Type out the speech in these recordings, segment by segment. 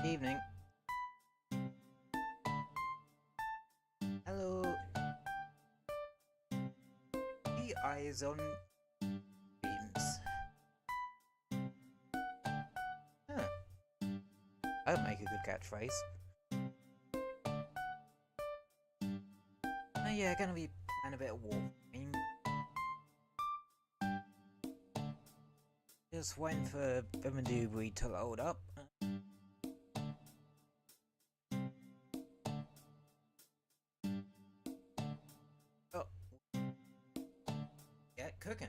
Evening. Hello. The eyes on beams. Huh. That would make a good catchphrase. Oh yeah, gonna be playing a bit of Warframe. Just waiting for pngtuber to load up. Oh. Yeah, cooking.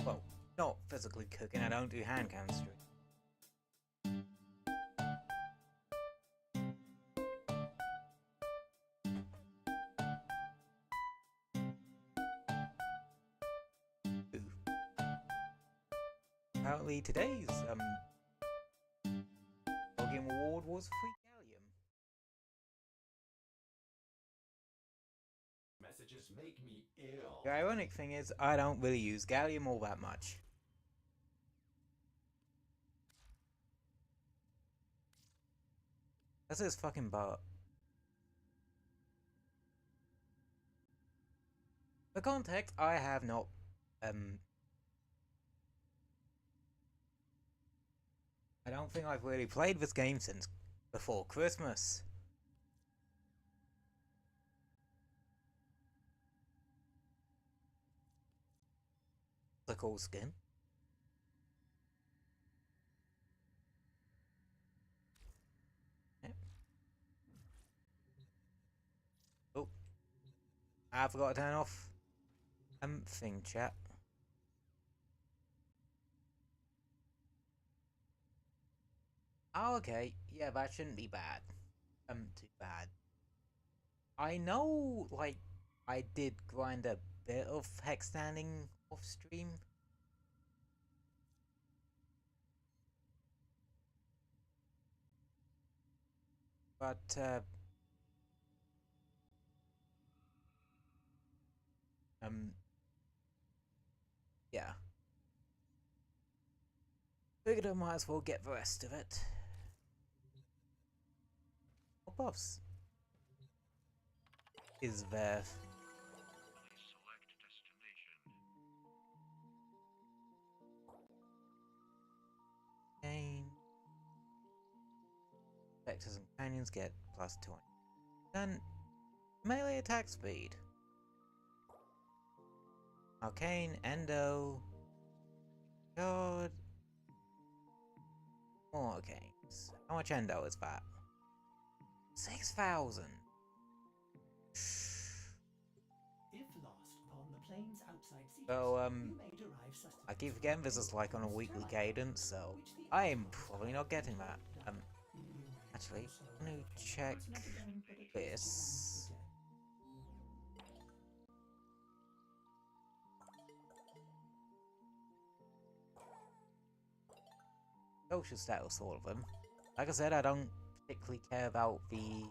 Well, not physically cooking, I don't do hand chemistry. Apparently today's game award was free gallium. Messages make me ill. The ironic thing is, I don't really use gallium all that much. That's his fucking butt. For context, I have not I don't think I've really played this game since before Christmas. It's a cool skin. Yeah. Oh, I forgot to turn off thing chat. Oh, okay, yeah, that shouldn't be bad. Too bad. I know, like, I did grind a bit of hex standing off stream. But, yeah. Figured I might as well get the rest of it. What buffs is there? Gain. Vectors and canyons get plus 20. Then melee attack speed. Arcane, Endo. God. More arcanes. How much Endo is that? 6,000. If lost upon the plains outside cities, So, you may derive sustenance I keep forgetting this is like on a weekly cadence, so I am probably not getting that. Actually, I'm gonna check this. Social status, all of them. Like I said, I don't particularly care about the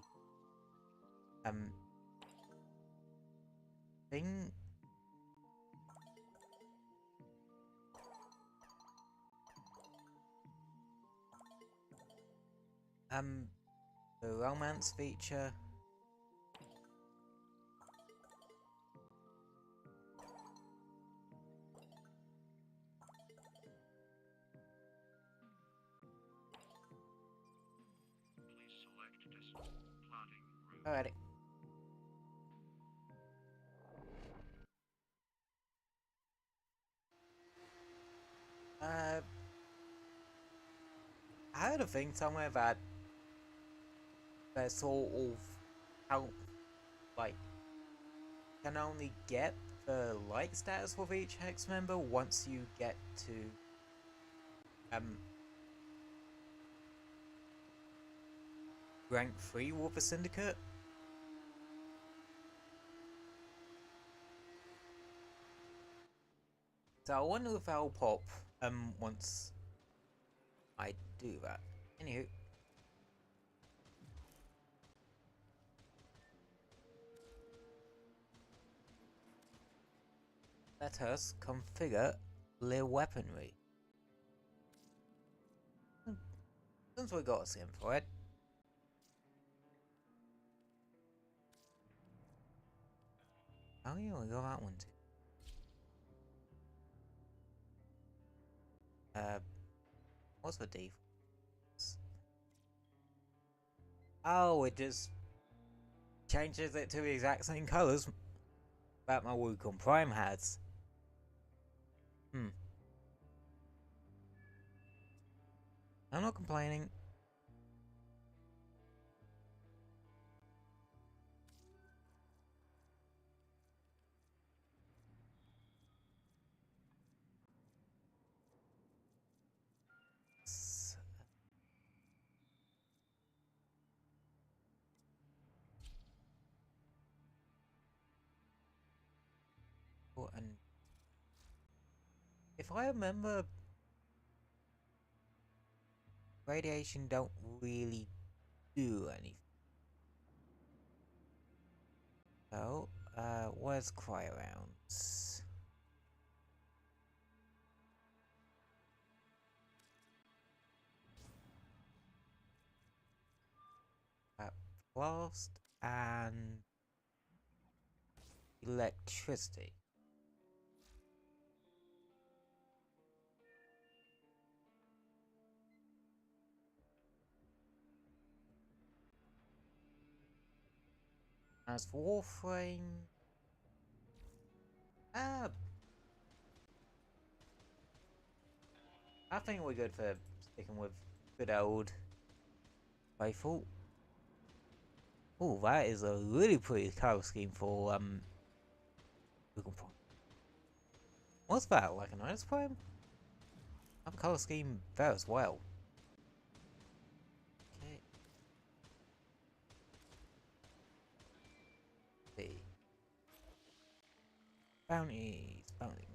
thing. The romance feature. Alrighty. I heard a thing somewhere that there's sort of how, like, can only get the like status with each hex member once you get to rank 3 with the syndicate. So I wonder if I'll pop once I do that. Anywho. Let us configure the weaponry. since we got a skin for it. Oh yeah, we got that one too. What's the default? Oh, it just changes it to the exact same colours that my Wukong Prime has. I'm not complaining. And if I remember, radiation don't really do anything. So, where's cry rounds? Blast and electricity. As for Warframe, I think we're good for sticking with good old rifle. Oh, that is a really pretty color scheme for what's that, like an ice prime? I have a color scheme there as well. Okay. See. Bounties, bounty.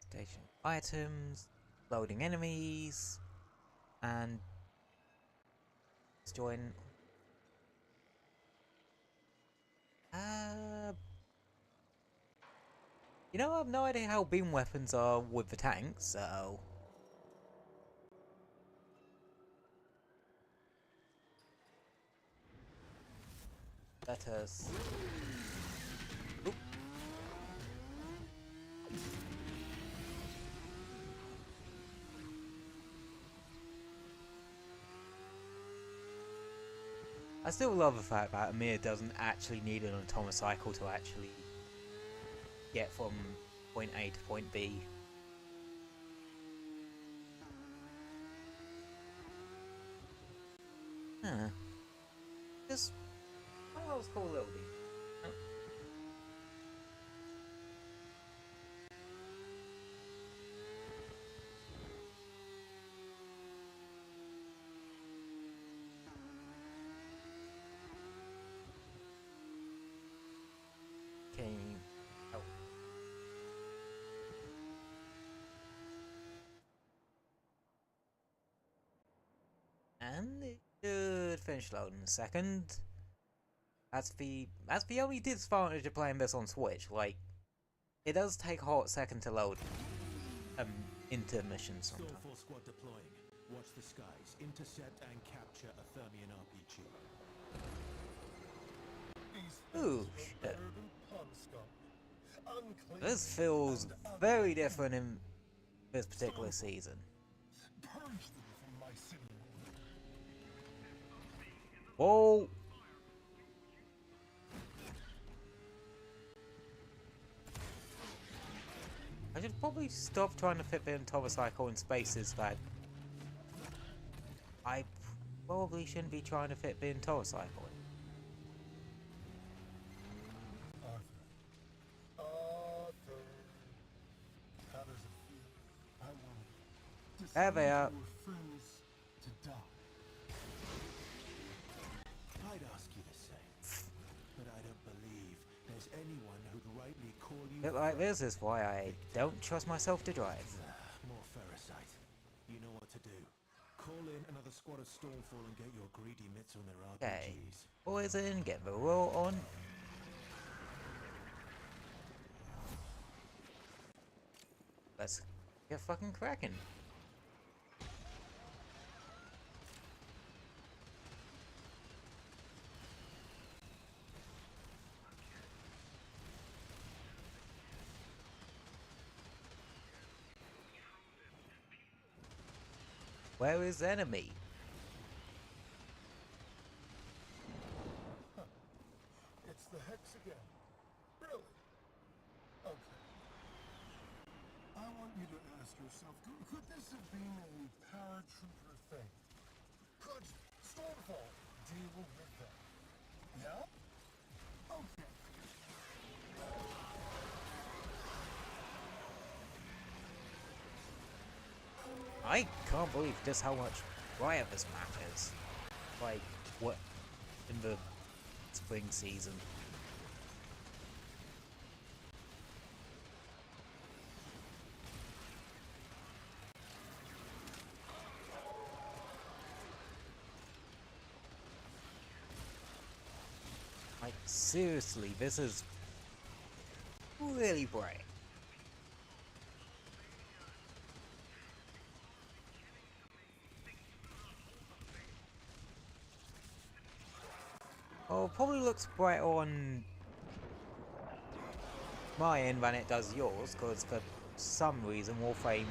Station items, loading enemies, and let's join. You know, I have no idea how beam weapons are with the tanks, so let us. Oop. I still love the fact that Amir doesn't actually need an atomocycle to actually get from point A to point B. Huh. Just one of those cool little things. And it should finish loading in a second. That's the only disadvantage of playing this on Switch. Like, it does take a hot second to load into missions sometimes. Soulful squad deploying. Watch the skies. Intercept and capture a Thermian RPG. Ooh, shit. This feels very different in this particular season. Whoa! I should probably stop trying to fit the atomocycle in spaces that I probably shouldn't be trying to fit the atomocycle in. There they are. I'd ask you the same, but I don't believe there's anyone who'd rightly call you. Bit like this is why I don't trust myself to drive. More ferrocite. You know what to do. Call in another squad of Stormfall and get your greedy mitts on their RPGs. Okay, poison, get the roll on. Let's get fucking cracking. Where is enemy? It's the hex again. Really? Okay. I want you to ask yourself, could this have been a paratrooper thing? Could Stormfall deal with that? Yeah? Okay. I can't believe just how much brighter this map is. Like, what, in the spring season. Like, seriously, this is really bright. Oh, probably looks bright on my end than it does yours, because for some reason Warframe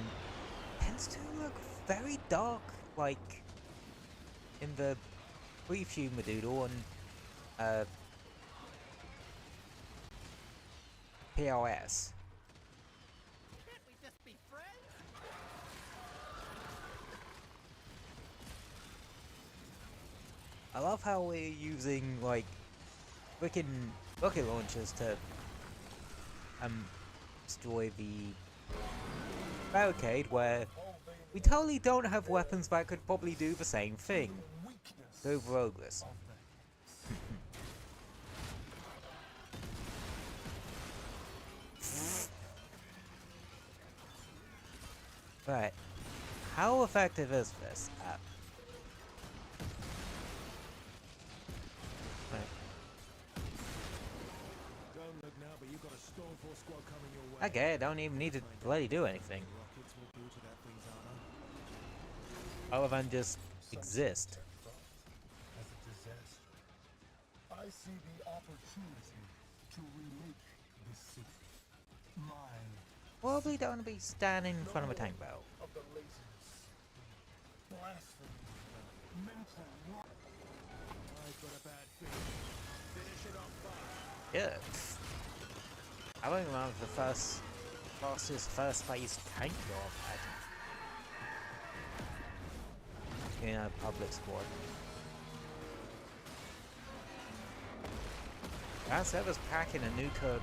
tends to look very dark, like in the pre-vtuber doodle and PLS. Can't we just be friends? I love how we're using like freaking rocket launchers to destroy the barricade, where we totally don't have weapons that could probably do the same thing. Go rogueless. Right. How effective is this? Don't look now, but you've got a Stormfall squad coming your way. Okay, I don't even need to bloody do anything. Rockets will do to that thing's armor. Other than just exist. As a disaster. I see the opportunity to remake the city. Mine. Probably don't want to be standing in front of a tank barrel. Of the laziness, blasphemy, mental rock. I've got a bad feeling. Finish it off fast. Yeah. I don't remember the fastest first phase tank job had in a public squad. That was packing a nuker,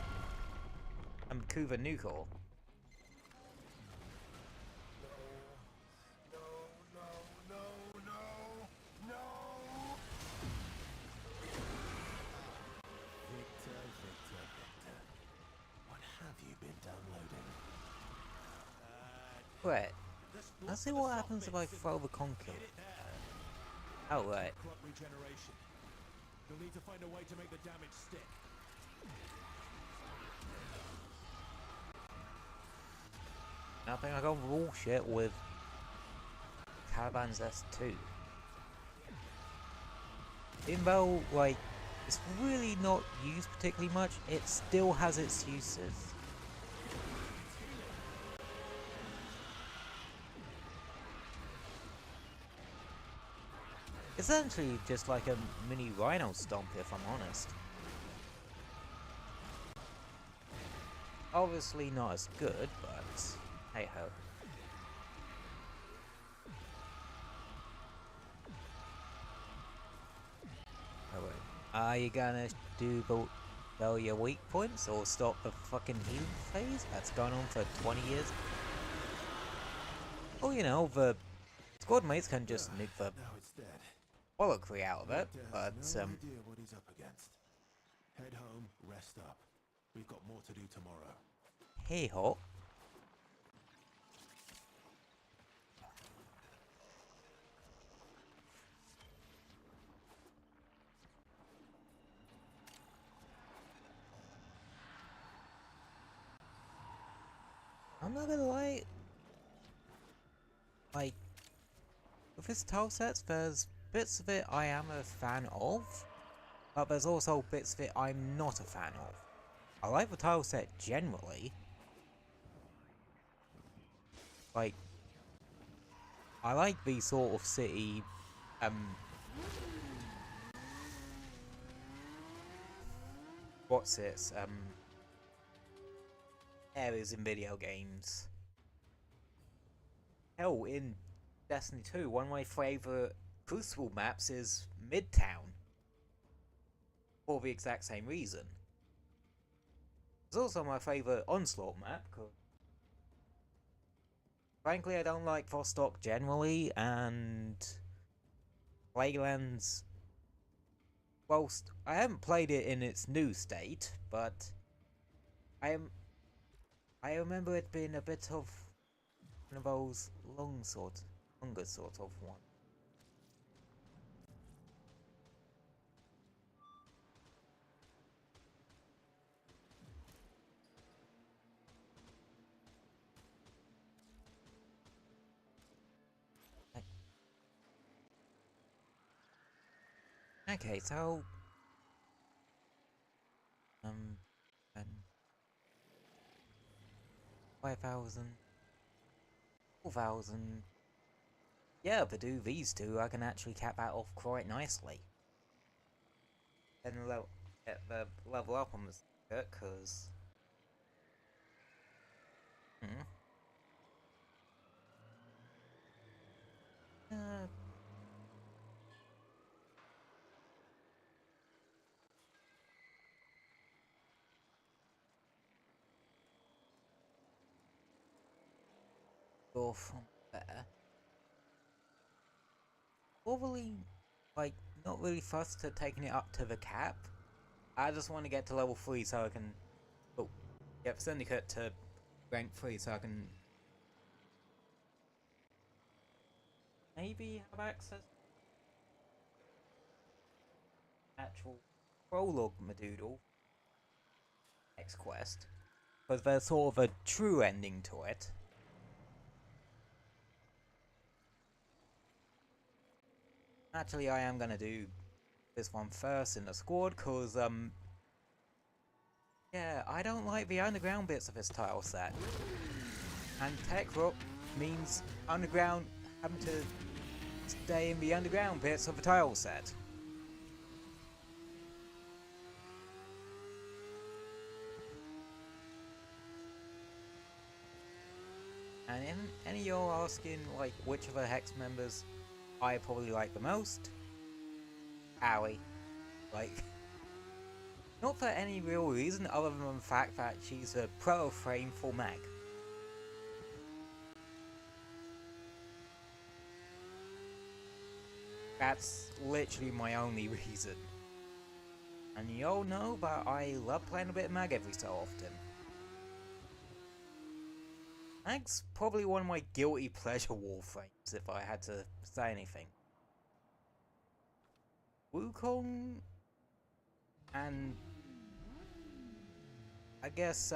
Kuva nuker. Victor. What have you been downloading? Wait, let's see what happens if I throw the conquer. Oh, right. Crop regeneration. You'll need to find a way to make the damage stick. I think I got bullshit with Caliban's S2. Even though, like, it's really not used particularly much, it still has its uses. Essentially just like a mini rhino stomp, if I'm honest. Obviously not as good, but hey ho. Alright. Are you gonna do your weak points or stop the fucking healing phase that's gone on for 20 years? Oh, you know, the squad mates can just nuke the Now it's dead. bollockry out of it, but no idea what he's up against. Head home, rest up. We've got more to do tomorrow. hey ho. I'm not gonna lie, like, with this tile sets, there's bits of it I am a fan of, but there's also bits of it I'm not a fan of. I like the tile set generally. Like, I like the sort of city, what's this, areas in video games. Hell, in Destiny 2, one of my favourite Crucible maps is Midtown. For the exact same reason. It's also my favourite Onslaught map, because frankly I don't like Vostok generally, and Plaguelands, whilst I haven't played it in its new state, but I remember it being a bit of one of those longer sort of one. Okay, so and 5,000, 4,000. Yeah, if I do these two, I can actually cap that off quite nicely. Then get the level up on the circuit, because go from there. Probably, like, not really fussed to taking it up to the cap. I just want to get to level 3 so I can, get Syndicate to rank 3 so I can maybe have access to actual prologue Madoodle next quest. Because there's sort of a true ending to it. Actually, I am gonna do this one first in the squad, cause yeah, I don't like the underground bits of this tile set. And tech rock means underground having to stay in the underground bits of the tile set. And any of you are asking, like, which of the Hex members I probably like the most? Allie. Like, not for any real reason other than the fact that she's a pro-frame for Mag. That's literally my only reason. And you all know that I love playing a bit of Mag every so often. Mag's probably one of my guilty pleasure warframes, if I had to say anything. Wukong, and I guess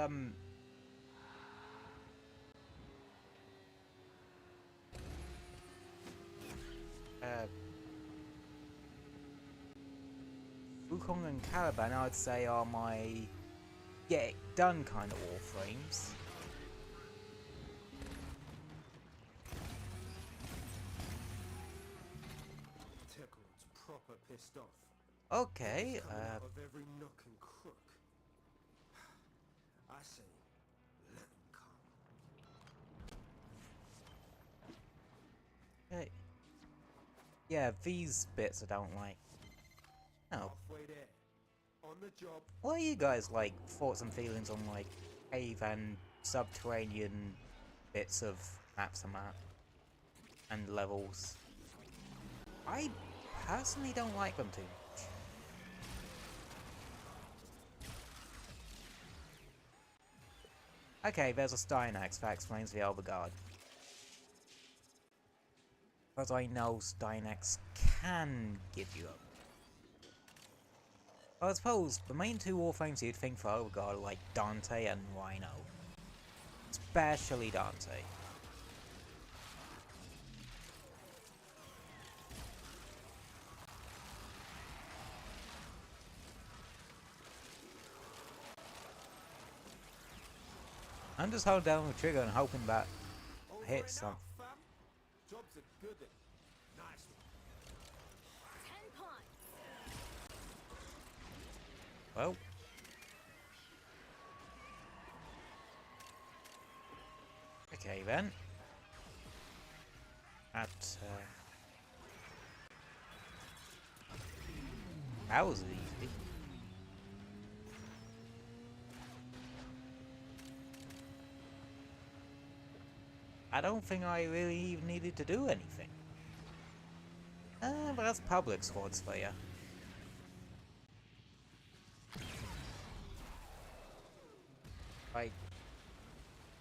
Wukong and Caliban, I'd say, are my get it done kind of warframes. Proper pissed off. Okay, of every nook and crook. I say, let him come. okay. Yeah, these bits I don't like. Oh. Halfway there. On the job. What are you guys like thoughts and feelings on like cave and subterranean bits of maps and levels? I personally don't like them too much. Okay, there's a Stynax that explains the Overguard. Because I know Stynax can give you a... I suppose the main two warframes you'd think for Overguard are like Dante and Rhino. It's especially Dante. I'm just holding down the trigger and hoping that hits something. Job's a good one. Nice one. 10 points. Well. Okay then. That was easy. I don't think I really even needed to do anything. But that's public squads for you. Like,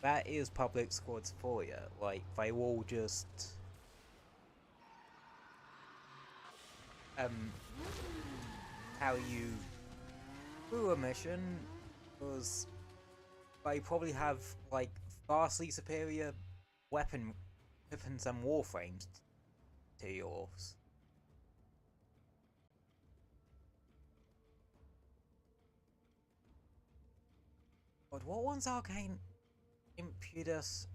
that is public squads for you. Like, they will just tell you through a mission, because they probably have like vastly superior weapons and warframes to yours. But what one's Arcane Impudus?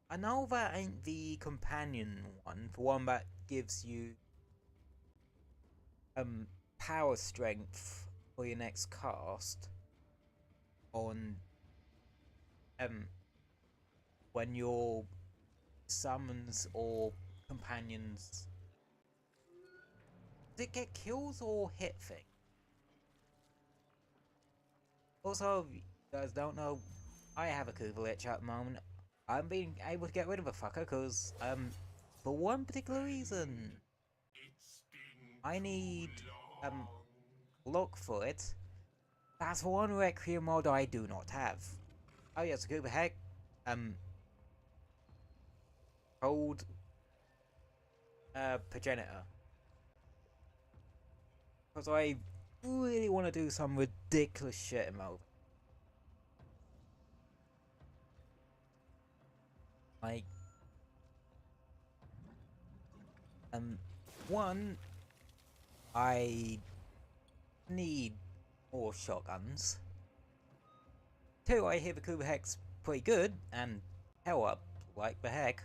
I know that ain't the companion one, the one that gives you power strength for your next cast on when your summons or companions. Does it get kills or hit thing? Also, if you guys don't know, I have a Kuba Lich at the moment. I'm being able to get rid of a fucker because, for one particular reason. I need, luck for it. That's one Requiem mod I do not have. Oh yes, Kuba Heck, Cold, Progenitor. Because I really want to do some ridiculous shit in mode. Like, one, I need more shotguns. Two, I hear the Kuba Heck's pretty good, and hell up, like the heck.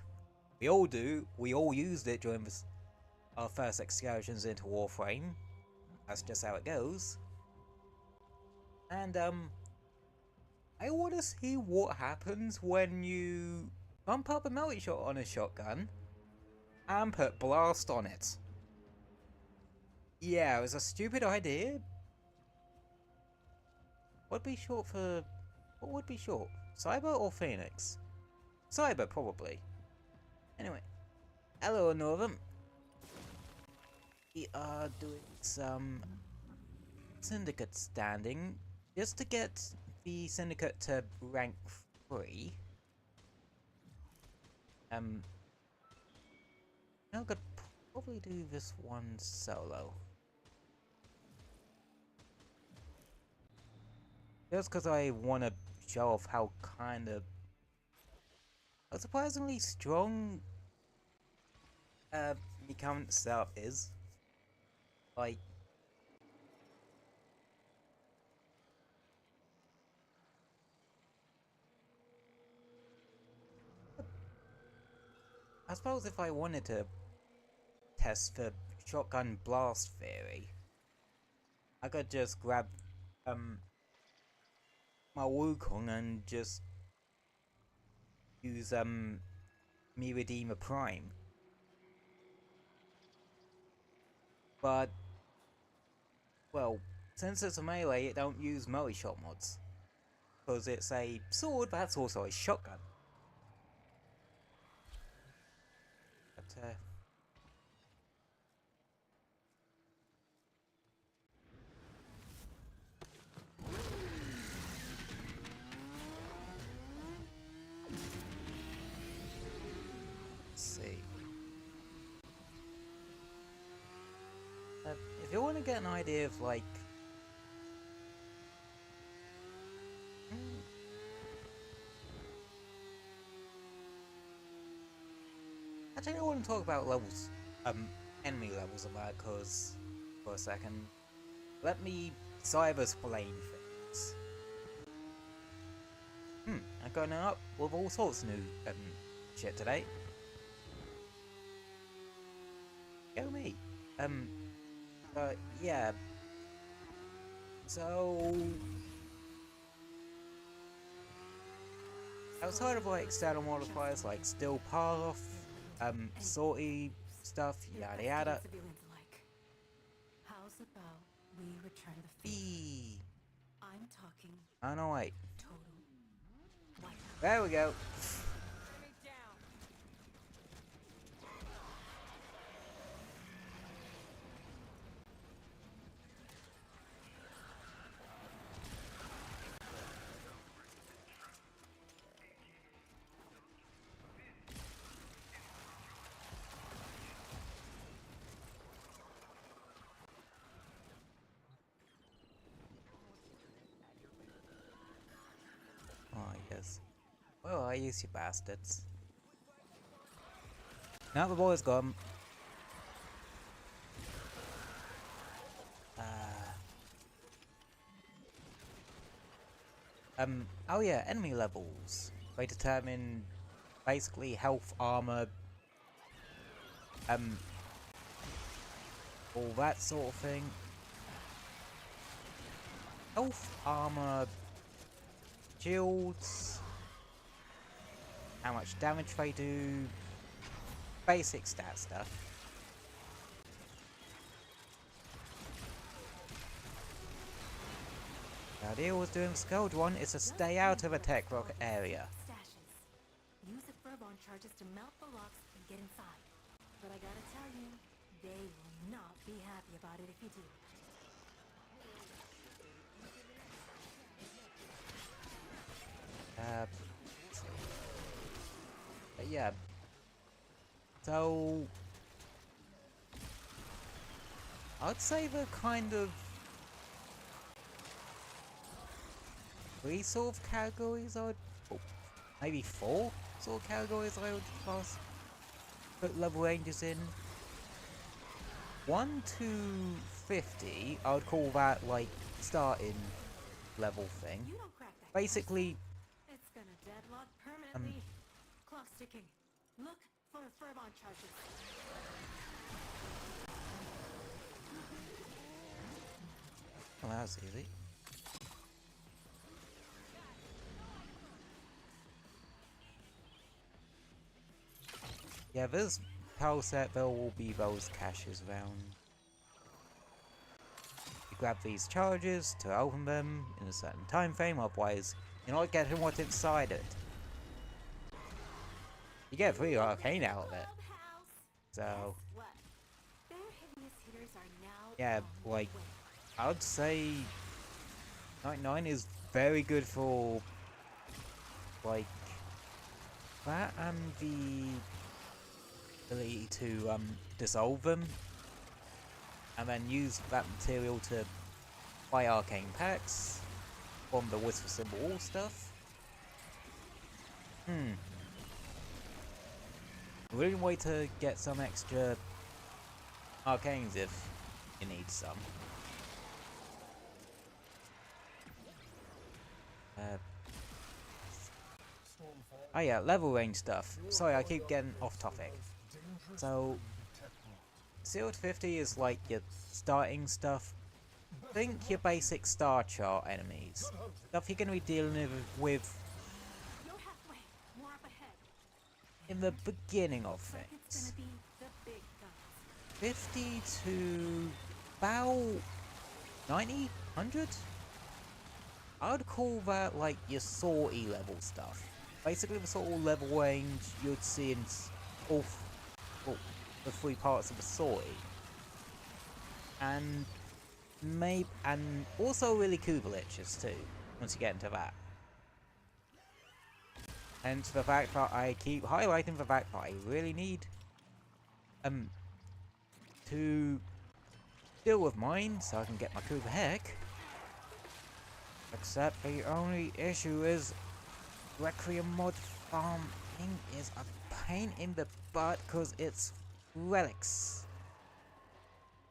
We all do, we all used it during our first excursions into Warframe. That's just how it goes. And, I want to see what happens when you bump up a multi-shot on a shotgun and put blast on it. Yeah, it was a stupid idea. What would be short? Cyber or Phoenix? Cyber, probably. Anyway. Hello, Northern. We are doing some syndicate standing just to get the syndicate to rank 3. I could probably do this one solo. Just because I want to show off how kind of surprisingly strong the current setup is. Like, I suppose if I wanted to test the shotgun blast theory, I could just grab my Wukong and just use Redeemer Prime. But, well, since it's a melee, it don't use multi-shot mods. Because it's a sword, that's also a shotgun. But, let's see. If you want to get an idea of, like, Actually, I want to talk about levels, enemy levels of that, cause for a second, let me cybersplain things. I'm going up with all sorts of new shit today. Go me. But yeah. So outside of like external modifiers like still path, sortie stuff, yada yada. How's about we return the favor? Eee. I'm talking Oh no, wait. total wipe. There we go. Oh, yes. Well, I use you bastards. Now the boy's gone. Oh yeah, enemy levels. They determine basically health, armor, all that sort of thing. Health, armor, shields, how much damage they do, basic stat stuff. The idea was doing Scourge one is to stay out of a tech rock area. Stashes. Use the furball charges to melt the locks and get inside. But I gotta tell you, they will not be happy about it if you do. But yeah. So I'd say the kind of three sort of categories I would, oh, maybe four sort of categories I would class put level ranges in. 1 to 50, I would call that like starting level thing. You don't crack that Basically, it's gonna deadlock permanently. Clock sticking. Look for furball charges. oh, that was easy. Yeah, this power set there will be those caches around. You grab these charges to open them in a certain time frame, otherwise you're not getting what's inside it. You get 3 arcane out of it. So What? Their heaviest hitters are now yeah, on like the way. I would say 99 is very good for like that and the ability to dissolve them and then use that material to buy arcane packs from the whisper symbol all stuff. Really way to get some extra arcanes if you need some. Oh yeah, level range stuff. Sorry, I keep getting off topic. So, 0 to 50 is like your starting stuff. Think your basic star chart enemies. Stuff you're going to be dealing with You're halfway. More up ahead. in the beginning of Like it's things. gonna be the big guns. 50 to about 90, 100? I would call that like your sortie level stuff. Basically the sort of level range you'd see in all the 3 parts of the sortie. And also really cool litches too, once you get into that. Hence the fact that I keep highlighting the fact that I really need to deal with mine so I can get my Kuba heck. Except the only issue is Requiem mod farm thing is a pain in the butt because it's relics.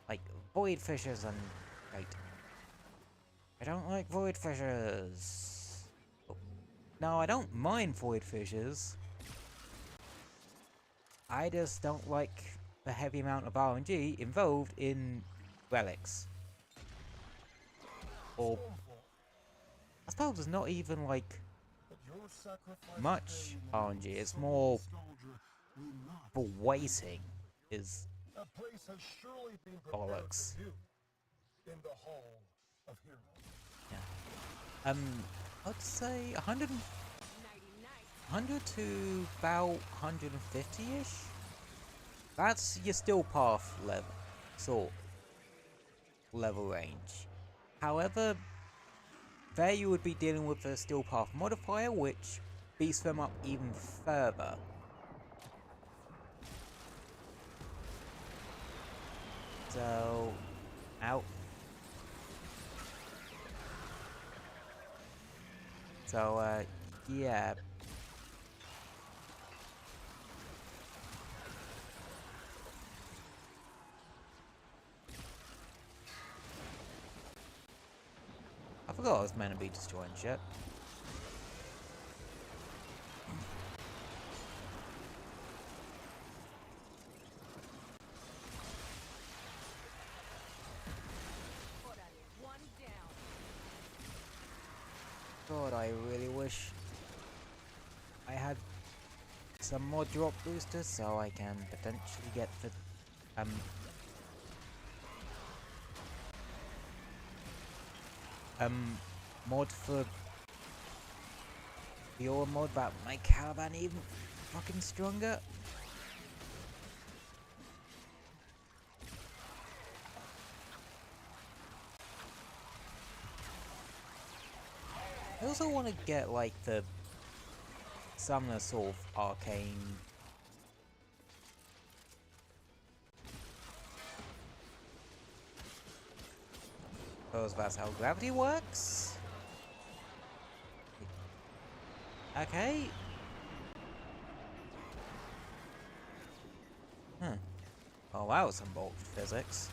Like void fissures and wait. I don't like void fissures. Oh. No, I don't mind void fissures. I just don't like the heavy amount of RNG involved in relics. Or I suppose it's not even like much RNG, it's more for waiting is bollocks. Yeah. I'd say 100 to about 150-ish. That's your still path level range. However, there you would be dealing with the still path modifier, which beats them up even further. So, out. So, yeah. I forgot I was meant to be destroying shit. God, I really wish I had some more drop boosters so I can potentially get the mod for the ore mod that make Caravan even fucking stronger. I also want to get like some of the sort of arcane suppose that's how gravity works. Okay. Oh that was some bulk physics.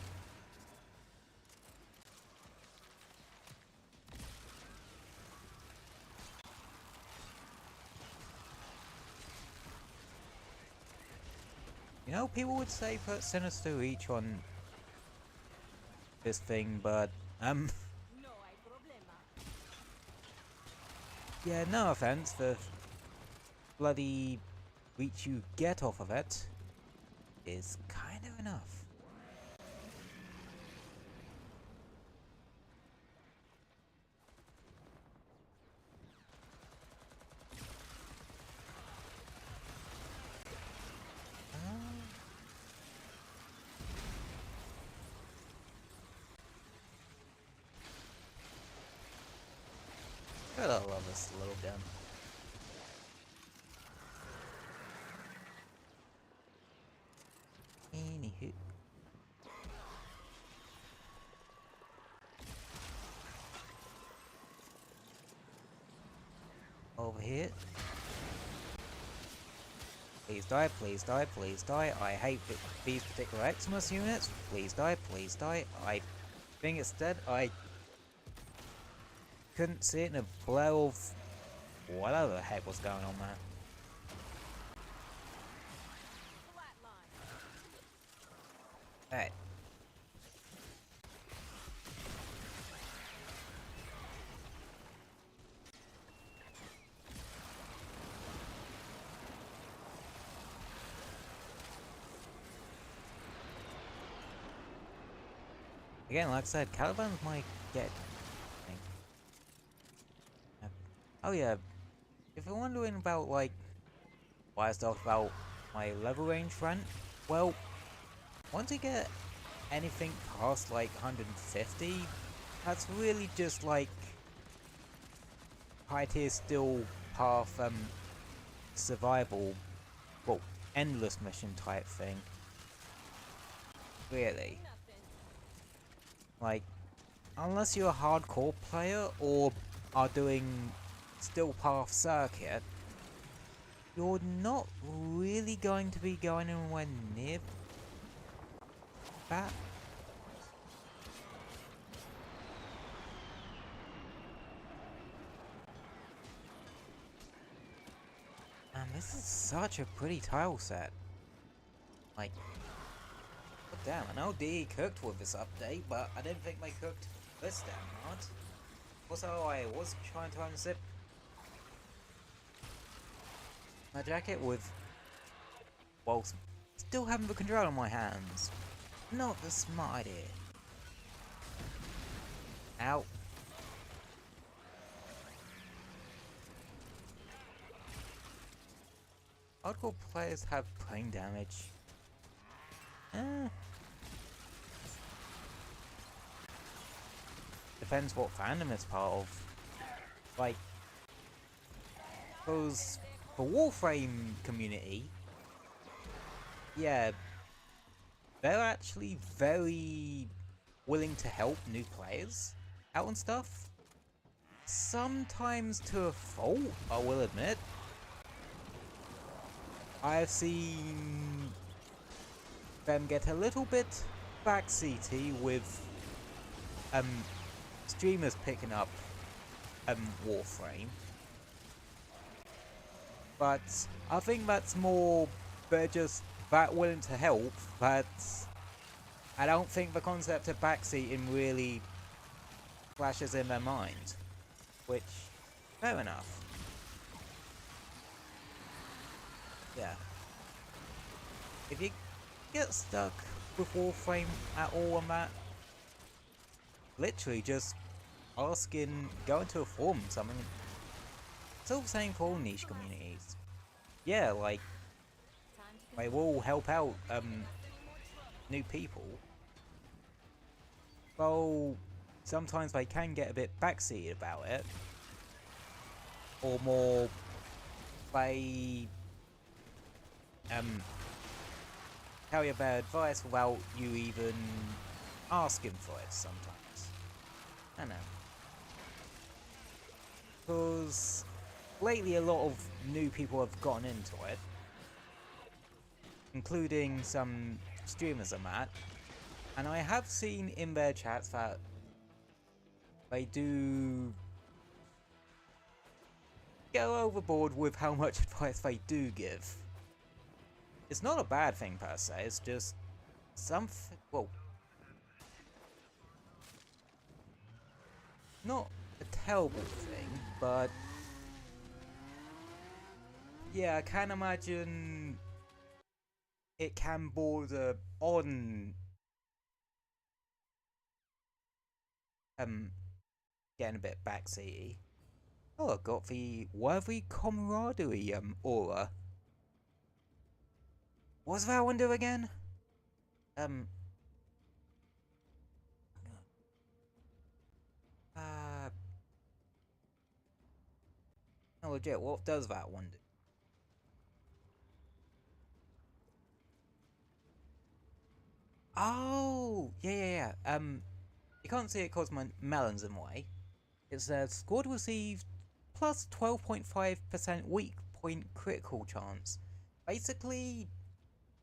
You know, people would say put Sinister Reach on this thing, but yeah, no offense, the bloody reach you get off of it is kind of enough. God, I love this little gun. Anywho. Over here. Please die, please die, please die. I hate these particular Xmas units. Please die, please die. I think it's dead. I couldn't see it in a blur of whatever the heck was going on there. Hey. Again, like I said, Caliban's might get. Oh yeah, if you're wondering about like why I talked about my level range run, well, once you get anything past like 150, that's really just like high tier still path survival, well, endless mission type thing. Really. Like, unless you're a hardcore player or are doing still path circuit, you're not really going to be going anywhere near that. And this is such a pretty tile set. Like, oh damn, I know DE cooked with this update, but I didn't think they cooked this damn hard. Also, I was trying to unzip my jacket with, while still having the control in my hands. Not the smart idea. Ow. Hardcore players have plane damage. Depends what fandom it's part of. Like, because the Warframe community, yeah, they're actually very willing to help new players out and stuff. Sometimes to a fault, I will admit. I've seen them get a little bit backseaty with streamers picking up Warframe. But I think that's more they're just that willing to help, but I don't think the concept of backseating really flashes in their mind. Which, fair enough. Yeah. If you get stuck with Warframe at all on that, literally just asking, go into a forum or something. It's all the same for all niche communities. Yeah, like, they will help out new people. Though sometimes they can get a bit backseated about it. Or more, they tell you bad advice without you even asking for it sometimes. I know. Because lately a lot of new people have gotten into it. Including some streamers and that. And I have seen in their chats that they do go overboard with how much advice they do give. It's not a bad thing per se, it's just something, well, not a terrible thing, but yeah, I can imagine it can border on getting a bit backseaty. Oh, I got the worthy camaraderie aura. What's that one do again? No, legit, what does that one do? Oh, yeah. You can't see it cause my melon's in the way. It says squad received plus 12.5% weak point critical chance. Basically,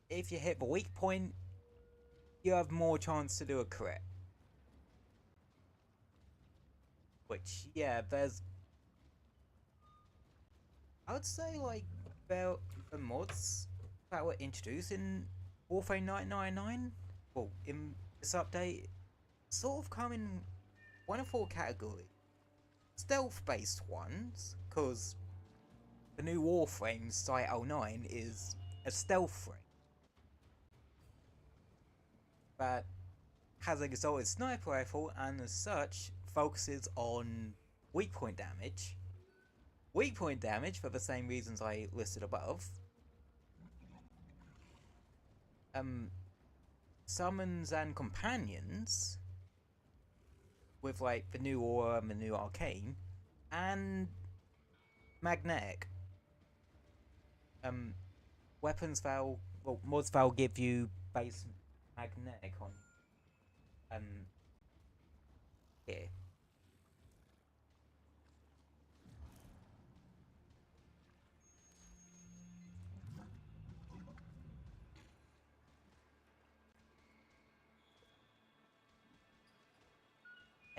if you hit the weak point, you have more chance to do a crit. Which, yeah, there's... I would say, like, the mods that were introduced in Warframe 999, well, in this update, sort of come in one of four categories. Stealth-based ones, because the new Warframe Site 09 is a stealth frame that has a exalted sniper rifle and as such focuses on weak point damage. Weak point damage for the same reasons I listed above. Summons and companions with like the new aura and the new arcane, and magnetic. Weapons val, well, mods val give you base magnetic on here.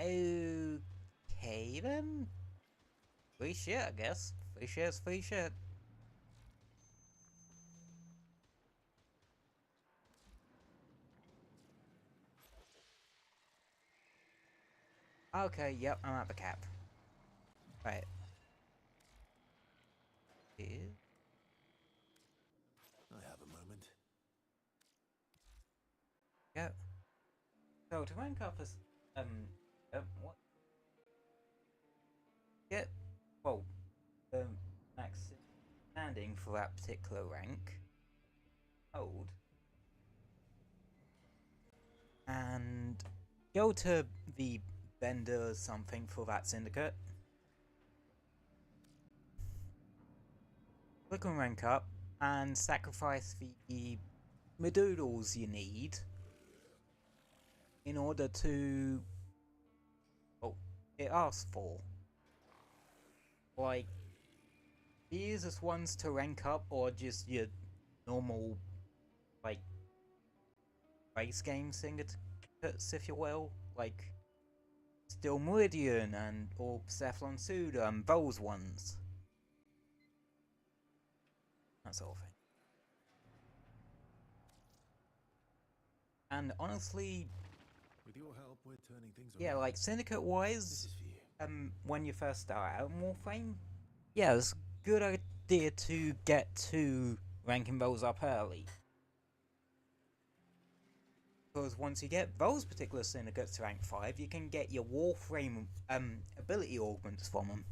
Okay then. Free shit, I guess. Free shit's free shit. Okay, yep, I'm at the cap. Right. Here. I have a moment. Yep. So to rank up as what? Get well, max standing for that particular rank. Hold. And go to the vendor or something for that syndicate. Click on rank up and sacrifice the doodles you need in order to it asks for. Like, the easiest ones to rank up or just your normal like base game syndicates, if you will, like Steel Meridian and or Cephalon Suda and those ones. That sort of thing. And honestly, With your help, we're turning things yeah, around. like syndicate This wise, is for you. when you first start out in Warframe, yeah, it's a good idea to get to ranking those up early. Because once you get those particular syndicates to rank 5, you can get your Warframe ability augments from them.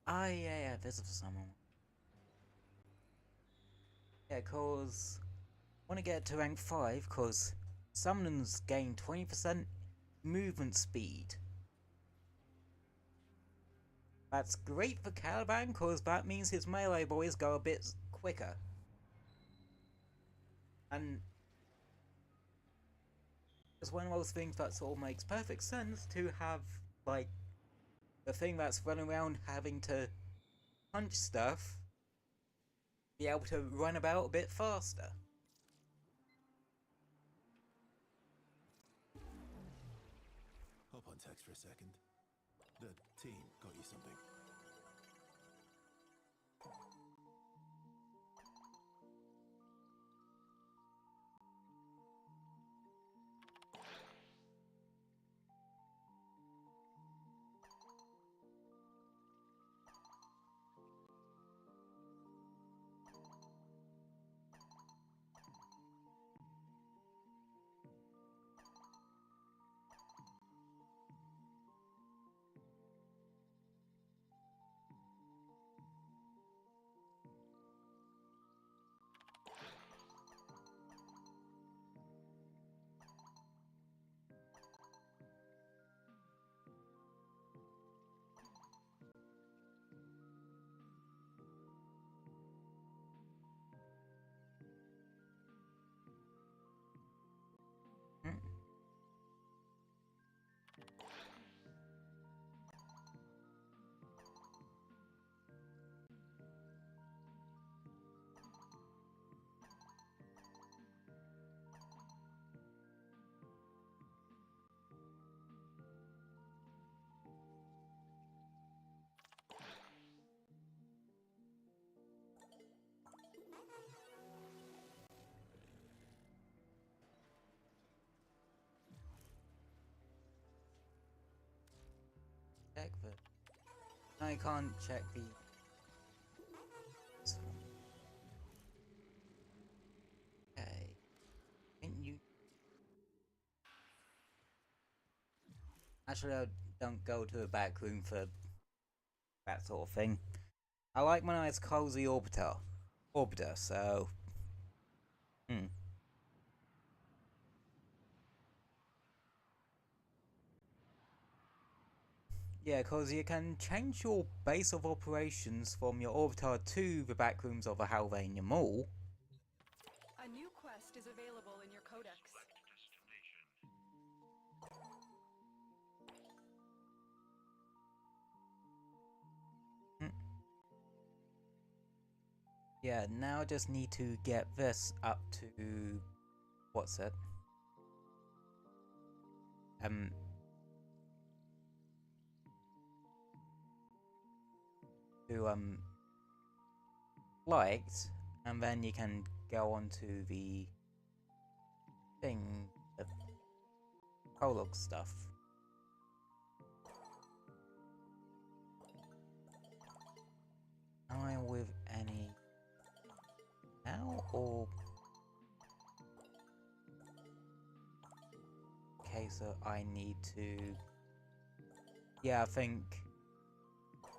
Ah, yeah, this is for someone. Yeah, cause I want to get to rank 5, cause Summoners gain 20% movement speed. That's great for Caliban, cause that means his melee boys go a bit quicker. And it's one of those things that sort of makes perfect sense to have, like, the thing that's running around having to punch stuff be able to run about a bit faster. Hop on text for a second. The team got you something. Hmm. Check the... I can't check the... Okay. Can you... Actually, I don't go to a back room for that sort of thing. I like my nice cozy orbiter, so... Yeah, because you can change your base of operations from your orbiter to the backrooms of a Halvania Mall. A new quest is available in your codex. Yeah, now I just need to get this up to what's it? To liked, and then you can go on to the thing, the prologue stuff. Am I with any now, or okay, so I need to, yeah, I think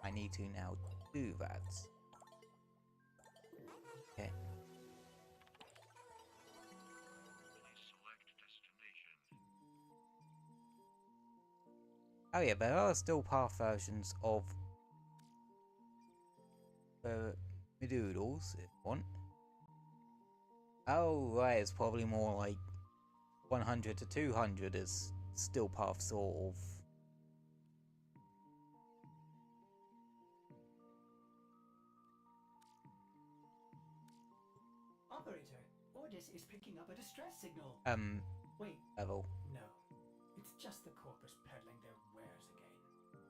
I need to now do that. Okay. Oh yeah, there are still path versions of the doodles if you want. Oh right, it's probably more like 100 to 200 is still path sort of. Operator, Ordis is picking up a distress signal. Wait, Level. no. It's just the corpus peddling their wares again.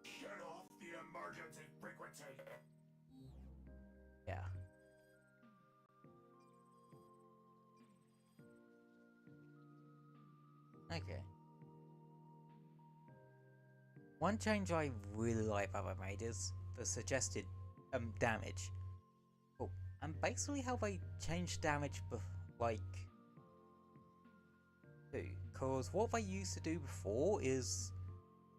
Shut off the emergency frequency. Yeah. Okay. One change I really like that they made is the suggested damage. Oh, and basically how they changed damage like too. Cause what they used to do before is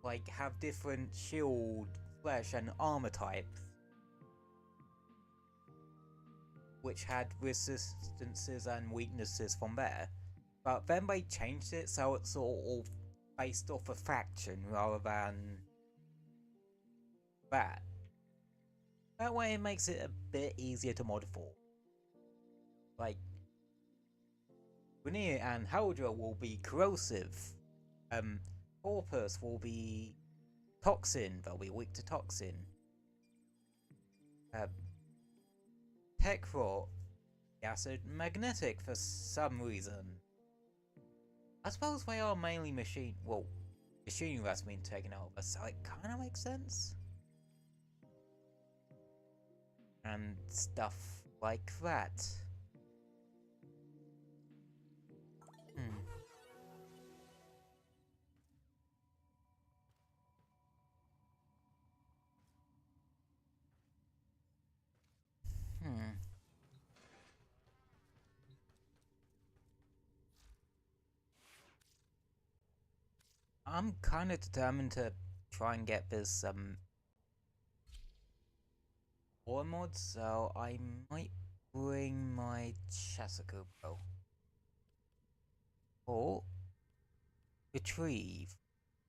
like have different shield, flesh and armor types, which had resistances and weaknesses from there. But then they changed it so it's sort of based off a faction rather than that. That way it makes it a bit easier to mod for. Like, Grenier and Haldra will be corrosive. Corpus will be toxin, they'll be weak to toxin. Techrot, acid magnetic for some reason. I suppose they are mainly machine that's been taken over, so it kinda makes sense. And stuff like that. I'm kinda determined to try and get this war mod, so I might bring my Chasukubo. Or retrieve.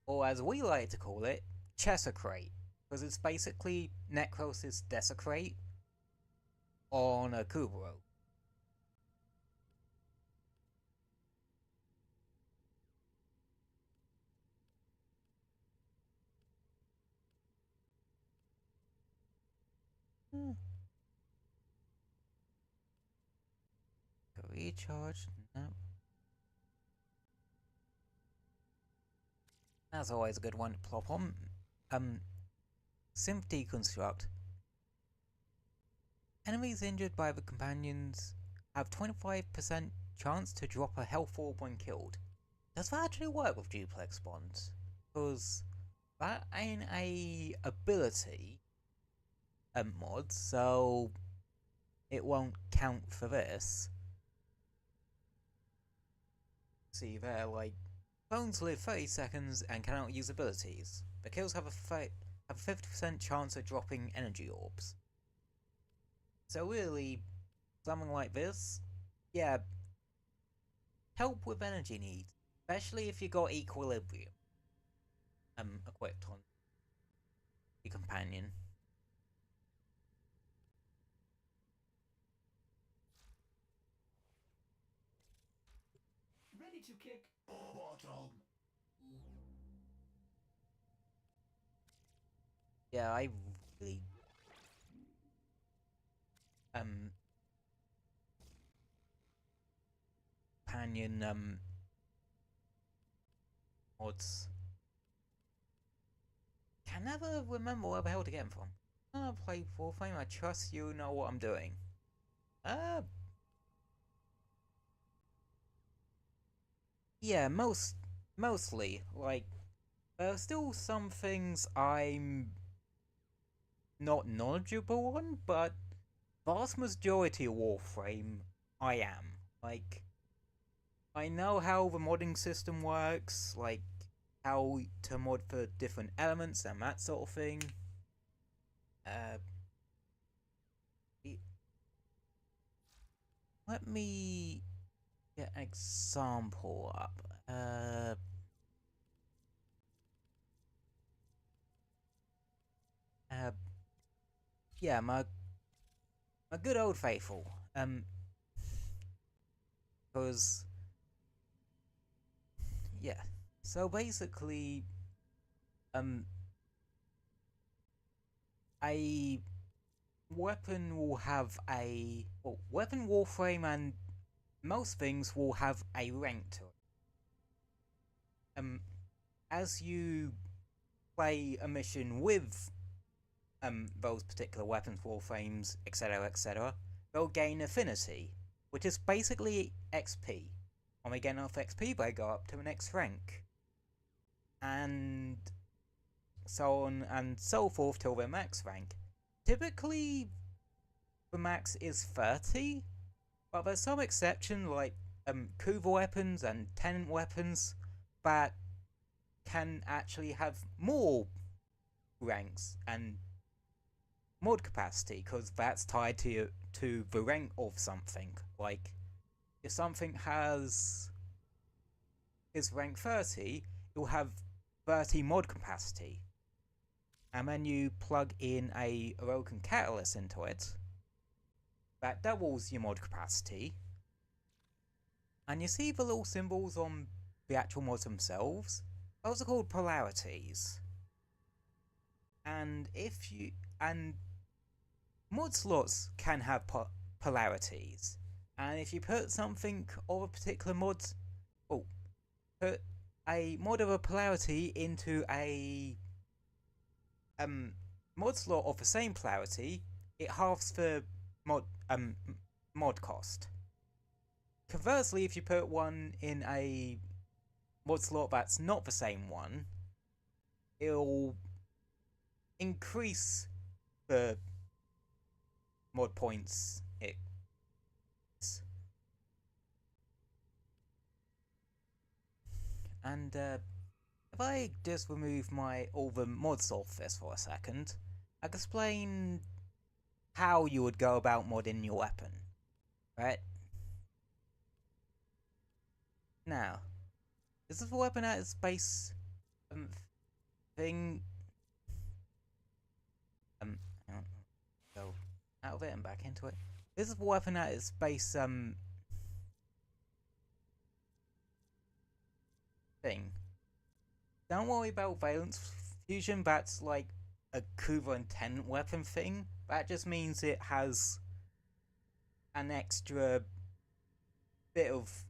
Or as we like to call it, Chesacrate. Because it's basically Necros' Desecrate on a Kubro. Recharge? No. That's always a good one to plop on. Synth Deconstruct. Enemies injured by the companions have 25% chance to drop a health orb when killed. Does that actually work with duplex bonds? Because that ain't a ability mod, so it won't count for this. See there, like, bones live 30 seconds and cannot use abilities. The kills have a 50% chance of dropping energy orbs. So really, something like this, yeah, help with energy needs, especially if you got equilibrium equipped on your companion. Ready to kick Bottom. Yeah, I really companion mods. Can never remember where the hell to get them from. I play Warframe, I trust you know what I'm doing. Yeah, mostly. Like, there are still some things I'm not knowledgeable on, but vast majority of Warframe, I am. Like, I know how the modding system works, like, how to mod for different elements and that sort of thing. Let me get an example up. Yeah, my good old faithful. Because yeah. So basically, a weapon will have a weapon warframe, and most things will have a rank to it. As you play a mission with those particular weapons, warframes, etc., they'll gain affinity, which is basically XP. When they gain enough XP, they go up to the next rank, and so on and so forth till their max rank. Typically, the max is 30, but there's some exception like Kuva weapons and Tenant weapons that can actually have more ranks and mod capacity, because that's tied to the rank of something. Like, if something is rank 30, it will have 30 mod capacity. And then you plug in a Orokin Catalyst into it, that doubles your mod capacity. And you see the little symbols on the actual mods themselves? Those are called polarities. And mod slots can have polarities. And if you put something of a particular mod, put a mod of a polarity into a mod slot of the same polarity, it halves the mod cost. Conversely, if you put one in a mod slot that's not the same one, it'll increase the mod points it is. And if I just remove all the mods off this for a second, I can explain how you would go about modding your weapon, right? Now, this is the weapon at its base thing. Go out of it and back into it. This is the weapon at its base thing. Don't worry about valence fusion, that's like a Kuva and Tenant weapon thing. That just means it has an extra bit of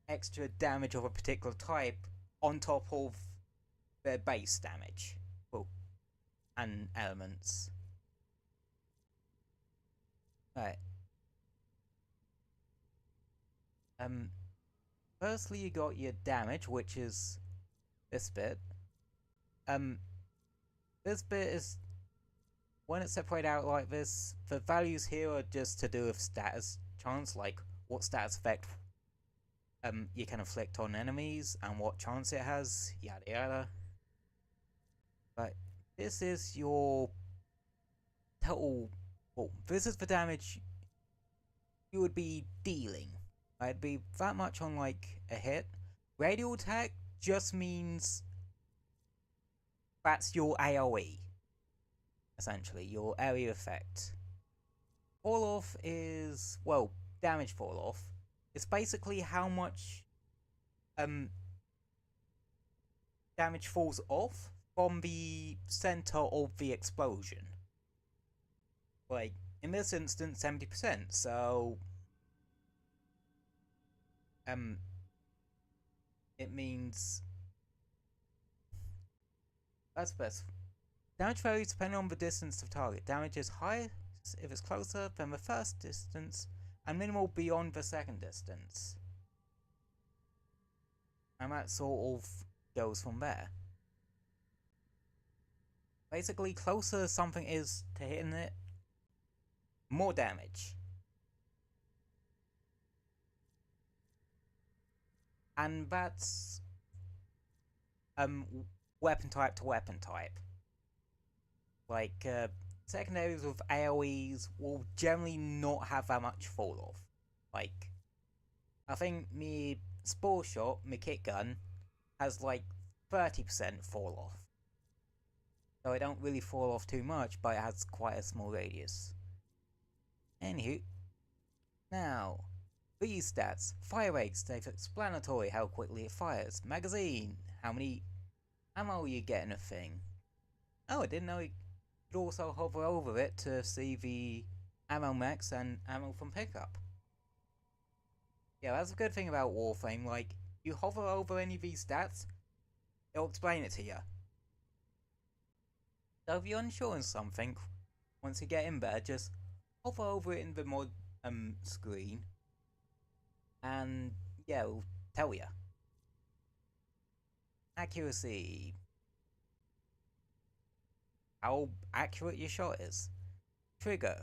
extra damage of a particular type on top of their base damage. And elements. Right. Firstly you got your damage, which is this bit. This bit is, when it's separated out like this, the values here are just to do with status chance, like what status effect you can inflict on enemies and what chance it has, yada yada. But this is your total, this is the damage you would be dealing. It'd be that much on like a hit. Radial attack just means that's your AoE, essentially, your area effect. Fall off is, damage fall off. It's basically how much damage falls off from the center of the explosion. Like, in this instance, 70%, so it means that's best. Damage varies depending on the distance of target. Damage is higher if it's closer than the first distance, and minimal beyond the second distance. And that sort of goes from there. Basically, closer something is to hitting it, more damage. And that's weapon type to weapon type. Like, secondaries with AoEs will generally not have that much fall off. Like, I think me Spore Shot, my kit gun, has like 30% fall off. So it don't really fall off too much, but it has quite a small radius. Anywho, now, these stats. Fire rate, self-explanatory, how quickly it fires. Magazine, how many ammo you get in a thing. Oh, I didn't know you could also hover over it to see the ammo max and ammo from pickup. Yeah, that's a good thing about Warframe, like, you hover over any of these stats, it'll explain it to you. So if you're unsure on something, once you get in there, just hover over it in the mod screen, and yeah, it'll tell you. Accuracy. How accurate your shot is. Trigger.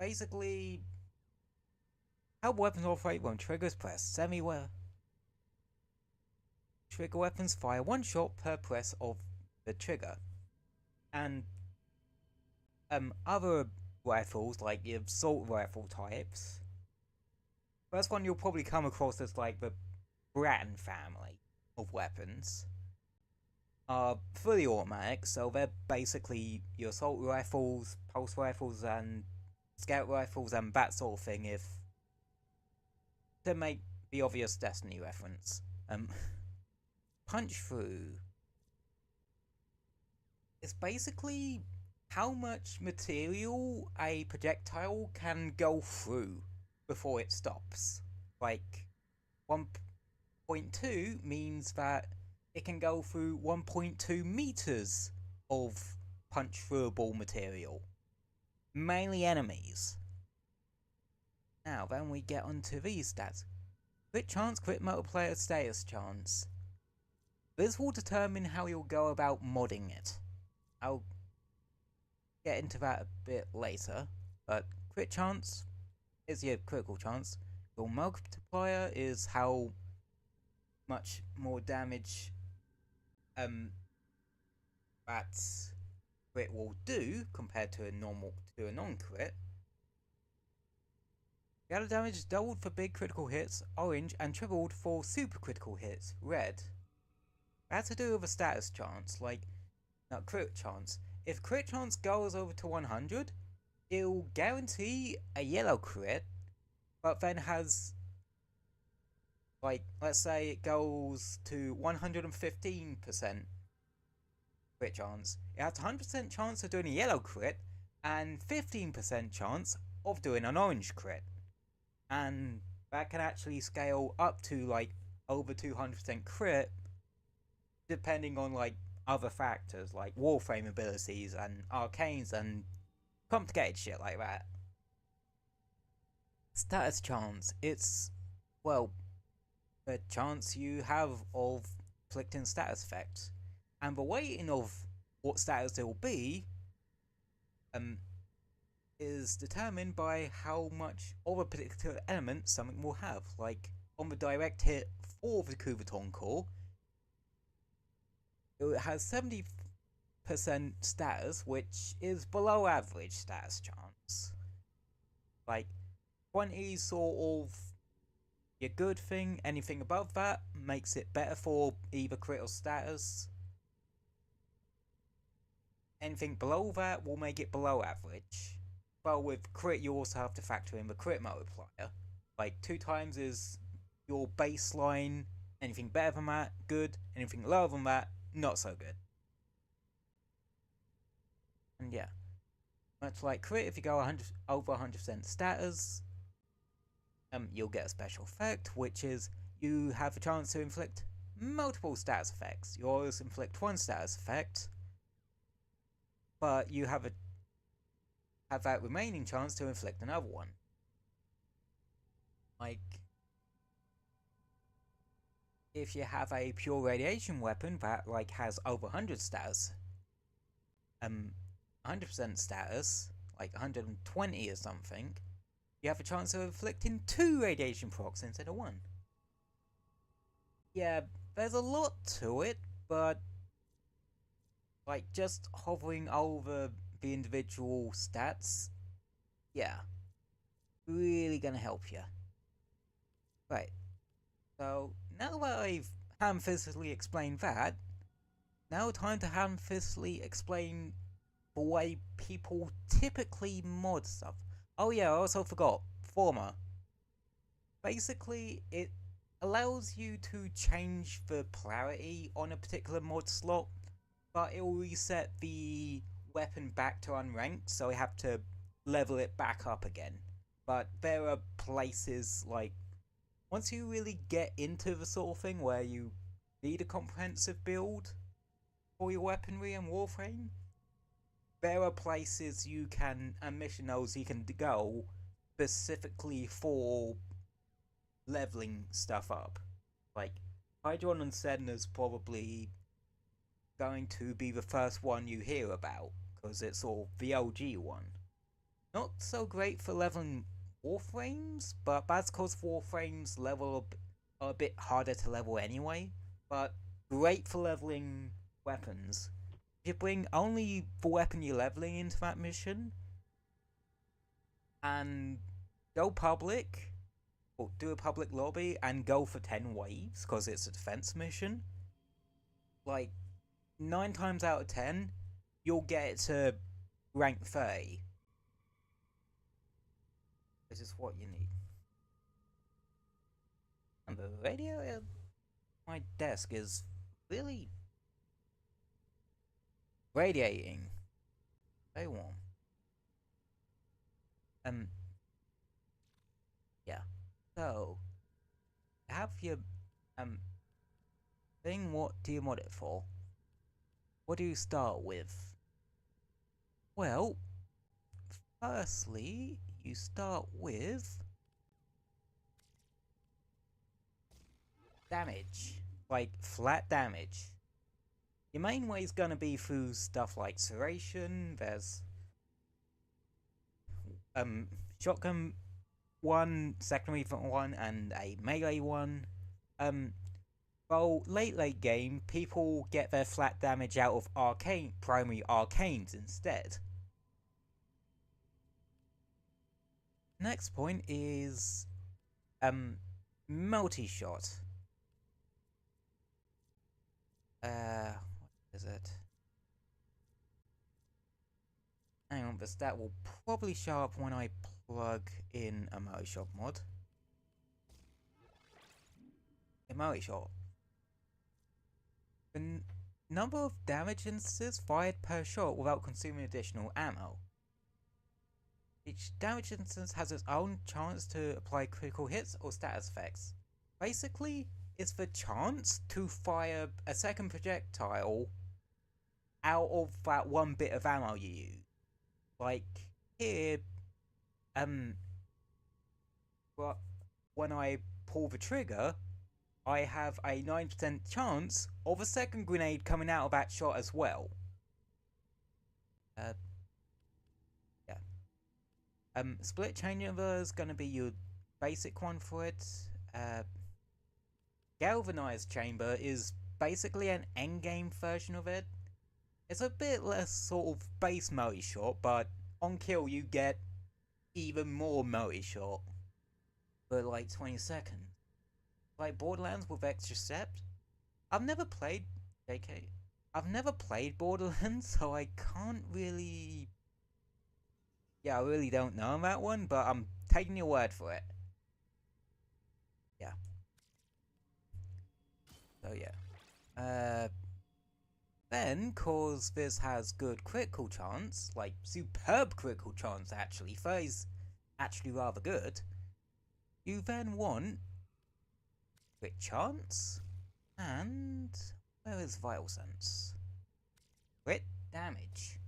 Basically, how weapons operate when triggers pressed. Semi-where trigger weapons fire one shot per press of the trigger. And other rifles, like the assault rifle types. First one you'll probably come across is like the Bratton family of weapons. Are fully automatic, so they're basically your assault rifles, pulse rifles, and scout rifles, and that sort of thing. If to make the obvious Destiny reference, punch through. It's basically how much material a projectile can go through before it stops. Like 1.2 means that it can go through 1.2 meters of punch-throughable material. Mainly enemies. Now, then we get onto these stats. Crit chance, crit multiplayer status chance. This will determine how you'll go about modding it. I'll get into that a bit later, but crit chance is your critical chance. Your multiplier is how much more damage that crit will do compared to a non-crit. Gather damage is doubled for big critical hits, orange, and tripled for super critical hits, red. That's to do with a status chance, like not crit chance. If crit chance goes over to 100, it'll guarantee a yellow crit, but then has, like, let's say it goes to 115% crit chance. It has 100% chance of doing a yellow crit, and 15% chance of doing an orange crit. And that can actually scale up to, like, over 200% crit, depending on, like, other factors, like Warframe abilities and arcanes and complicated shit like that. Status chance. It's, well, the chance you have of inflicting status effects. And the weighting of what status it will be is determined by how much of a particular element something will have. Like, on the direct hit for the Kuvaton core, it has 70% status, which is below average status chance. Like, 20 sort of your good thing, anything above that makes it better for either crit or status. Anything below that will make it below average. But with crit you also have to factor in the crit multiplier. Like 2 times is your baseline, anything better than that, good, anything lower than that, not so good. And yeah, much like crit, if you go over 100% status, you'll get a special effect, which is you have a chance to inflict multiple status effects. You always inflict one status effect, but you have that remaining chance to inflict another one. Like, if you have a pure radiation weapon that like has over 100 status, 100% status, like 120 or something, you have a chance of inflicting 2 radiation procs instead of 1. Yeah, there's a lot to it, but like just hovering over the individual stats, yeah, really gonna help you. Right, so now that I've ham-fistedly explained that, now time to ham-fistedly explain the way people typically mod stuff. Oh yeah, I also forgot, Former. Basically, it allows you to change the polarity on a particular mod slot, but it will reset the weapon back to unranked, so you have to level it back up again. But there are places like, once you really get into the sort of thing where you need a comprehensive build for your weaponry and Warframe, there are places you can, and mission nodes you can go specifically for leveling stuff up. Like, Hydron and Sedna's probably going to be the first one you hear about, because it's sort of the OG one. Not so great for leveling Warframes, but that's because Warframes are a bit harder to level anyway, but great for leveling weapons. If you bring only the weapon you're leveling into that mission, and go public, or do a public lobby, and go for 10 waves, because it's a defense mission, like, 9 times out of 10, you'll get it to rank 30. This is what you need. And the radio at my desk is really radiating. Very warm. Yeah. So, have your thing. What do you mod it for? What do you start with? Well, firstly, you start with damage, like flat damage. Your main way is gonna be through stuff like serration. There's shotgun one, secondary one, and a melee one. Well, late game, people get their flat damage out of primary arcanes instead. Next point is multi-shot. What is it? Hang on, the stat will probably show up when I plug in a multi-shot mod. A multi-shot. The number of damage instances fired per shot without consuming additional ammo. Each damage instance has its own chance to apply critical hits or status effects. Basically, it's the chance to fire a second projectile out of that one bit of ammo you use. Like, here, when I pull the trigger, I have a 9% chance of a second grenade coming out of that shot as well. Split chamber is going to be your basic one for it. Galvanized chamber is basically an endgame version of it. It's a bit less sort of base multi-shot, but on kill you get even more multi-shot for like 20 seconds. Like Borderlands with extra steps. I've never played Borderlands, so I can't really... Yeah, I really don't know that one, but I'm taking your word for it. Yeah. So yeah. Then, cause this has good critical chance, like superb critical chance actually, 30's actually rather good. you then want crit chance, and where is vital sense? Crit damage.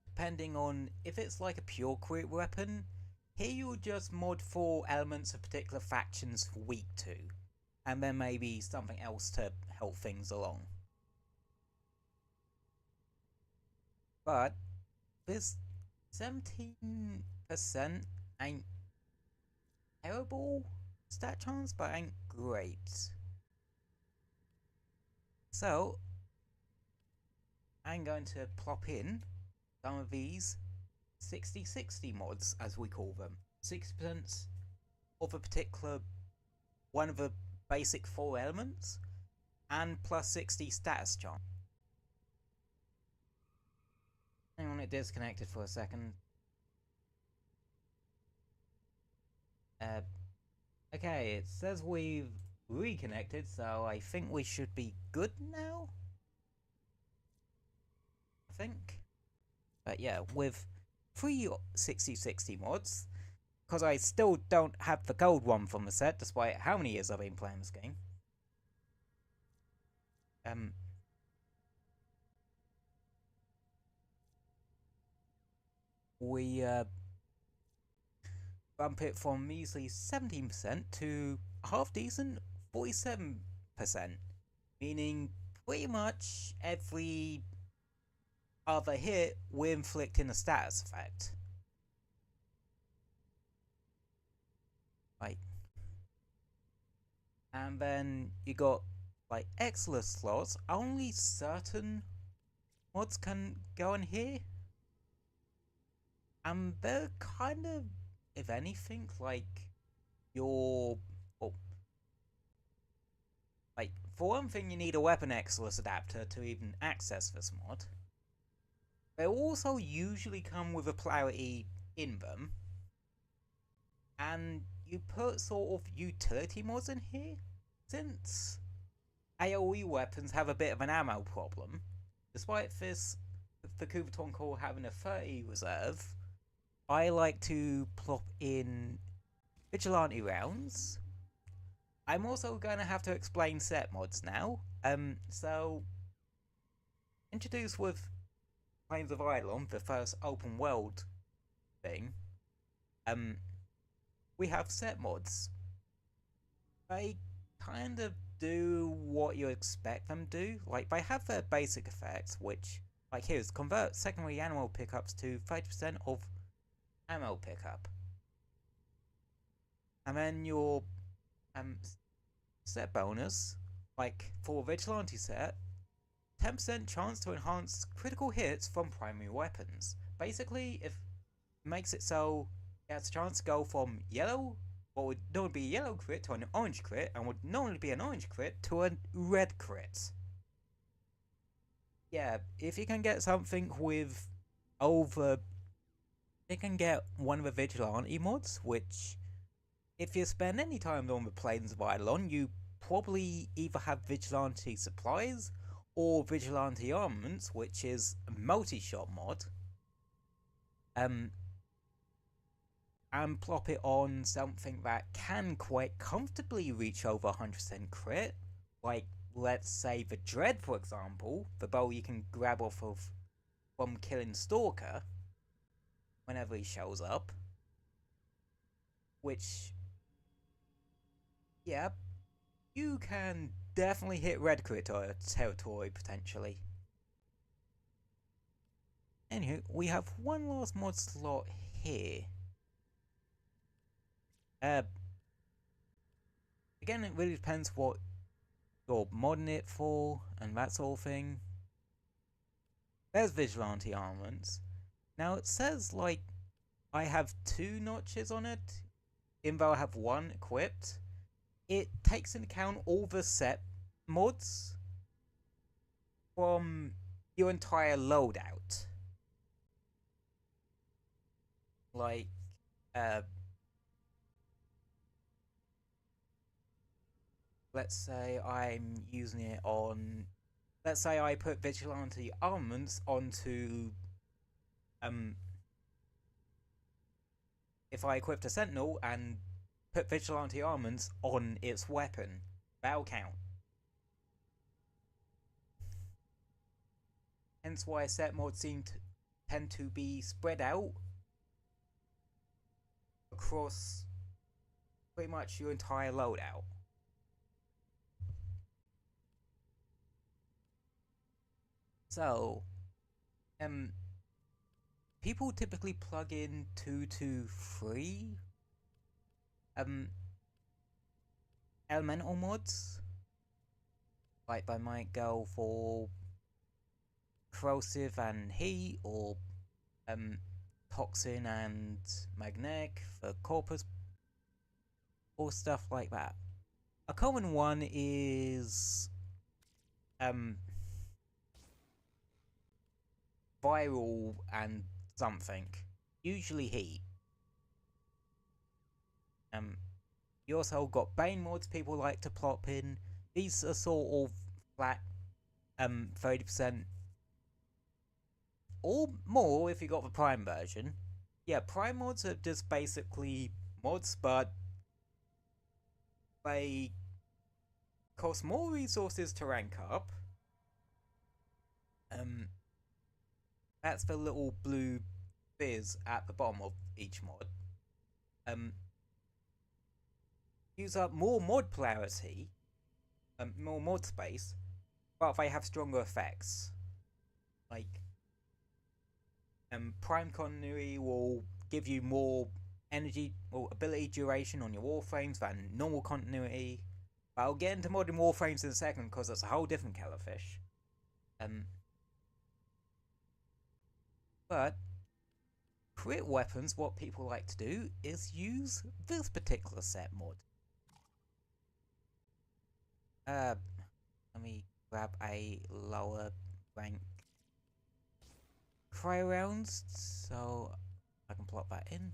Depending on if it's like a pure crit weapon, here you'll just mod for elements of particular factions weak to, and then maybe something else to help things along. But this 17% ain't terrible stat chance, but ain't great. So I'm going to plop in some of these 60-60 mods, as we call them. 60% of a particular one of the basic 4 elements, and plus 60 status chance. Hang on, it disconnected for a second. Okay, it says we've reconnected, so I think we should be good now? I think. But yeah, with 3 60-60 mods, because I still don't have the gold one from the set, despite how many years I've been playing this game. We bump it from measly 17% to half decent 47%, meaning pretty much every other hit we're inflicting a status effect. Right. And then you got like excellent slots. Only certain mods can go in here. And they're kind of, if anything, like your, well, like for one thing you need a weapon excellence adapter to even access this mod. They also usually come with a polarity in them. And you put sort of utility mods in here, since AoE weapons have a bit of an ammo problem. Despite this, the Kubaton Core having a 30 reserve, I like to plop in vigilante rounds. I'm also going to have to explain set mods now. So introduced with Plains of Eidolon, the first open world thing, we have set mods. They kind of do what you expect them to do. Like, they have their basic effects, which, like here's convert secondary animal pickups to 30% of ammo pickup. And then your set bonus, like for vigilante set, 10% chance to enhance critical hits from primary weapons. Basically, it makes it so it has a chance to go from yellow, what would normally be a yellow crit, to an orange crit, and would normally be an orange crit to a red crit. Yeah, if you can get something with over, you can get one of the vigilante mods, which if you spend any time on the Plains of Eidolon, you probably either have vigilante supplies or vigilante armaments, which is a multi-shot mod. And plop it on something that can quite comfortably reach over 100% crit, like let's say the Dread, for example, the bow you can grab off of from killing Stalker whenever he shows up, which, yeah, you can definitely hit red crit territory potentially. Anywho, we have one last mod slot here. Again, it really depends what you're modding it for and that sort of thing. There's vigilante armaments. Now it says like I have 2 notches on it, even though I have 1 equipped. It takes into account all the set mods from your entire loadout. Like, let's say I'm using it on let's say I put vigilante armaments onto, if I equipped a sentinel and put vigilante armaments on its weapon, that'll count. Hence why set mods tend to be spread out across pretty much your entire loadout. So, people typically plug in 2 to 3 elemental mods. Like they might go for corrosive and heat, or toxin and magnetic for corpus, or stuff like that. A common one is viral and something, usually heat. You also got Bane mods people like to plop in. These are sort of flat 30% or more if you got the Prime version. Yeah, Prime mods are just basically mods, but they cost more resources to rank up. That's the little blue fizz at the bottom of each mod. Use up more mod polarity, more mod space, but they have stronger effects. Like, Prime Continuity will give you more energy or ability duration on your warframes than normal continuity. But I'll get into modern warframes in a second because that's a whole different kettle of fish. But crit weapons, what people like to do is use this particular set mod. Let me grab a lower rank cryo rounds so I can plot that in.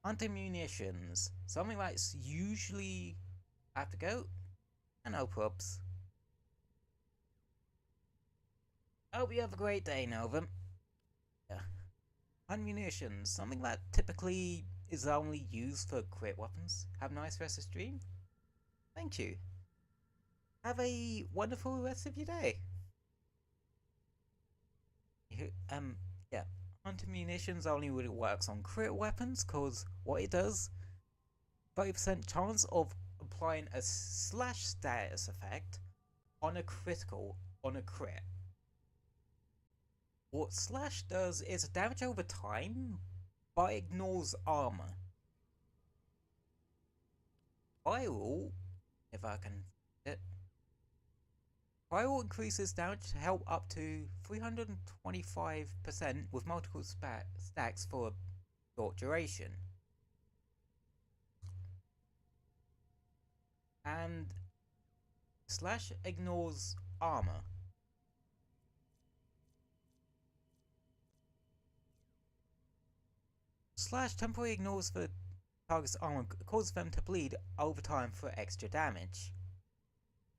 Anti-munitions, something that's usually have to go, and no props. Hope you have a great day, Nova. Yeah. Munitions, something that typically is only used for crit weapons. Have a nice rest of the stream. Thank you. Have a wonderful rest of your day. Yeah. Anti-munitions only really works on crit weapons, cause what it does, 30% chance of applying a slash status effect on a critical on a crit. What slash does is damage over time, but ignores armor. Viral, if I can fit it. Viral increases damage to help up to 325% with multiple stacks for a short duration. And slash ignores armor. Slash temporarily ignores the target's armor, causes them to bleed over time for extra damage.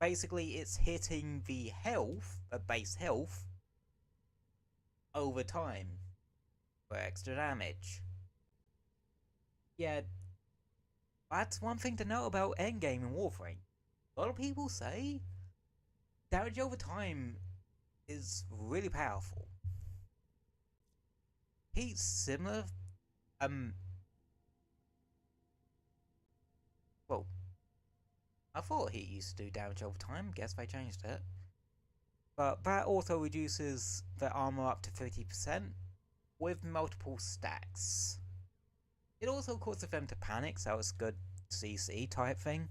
Basically, it's hitting the health, base health, over time for extra damage. Yeah, that's one thing to know about endgame in Warframe. A lot of people say damage over time is really powerful. He's similar. Well, I thought he used to do damage over time. Guess they changed it. But that also reduces their armor up to 30% with multiple stacks. It also causes them to panic, so it's good CC type thing.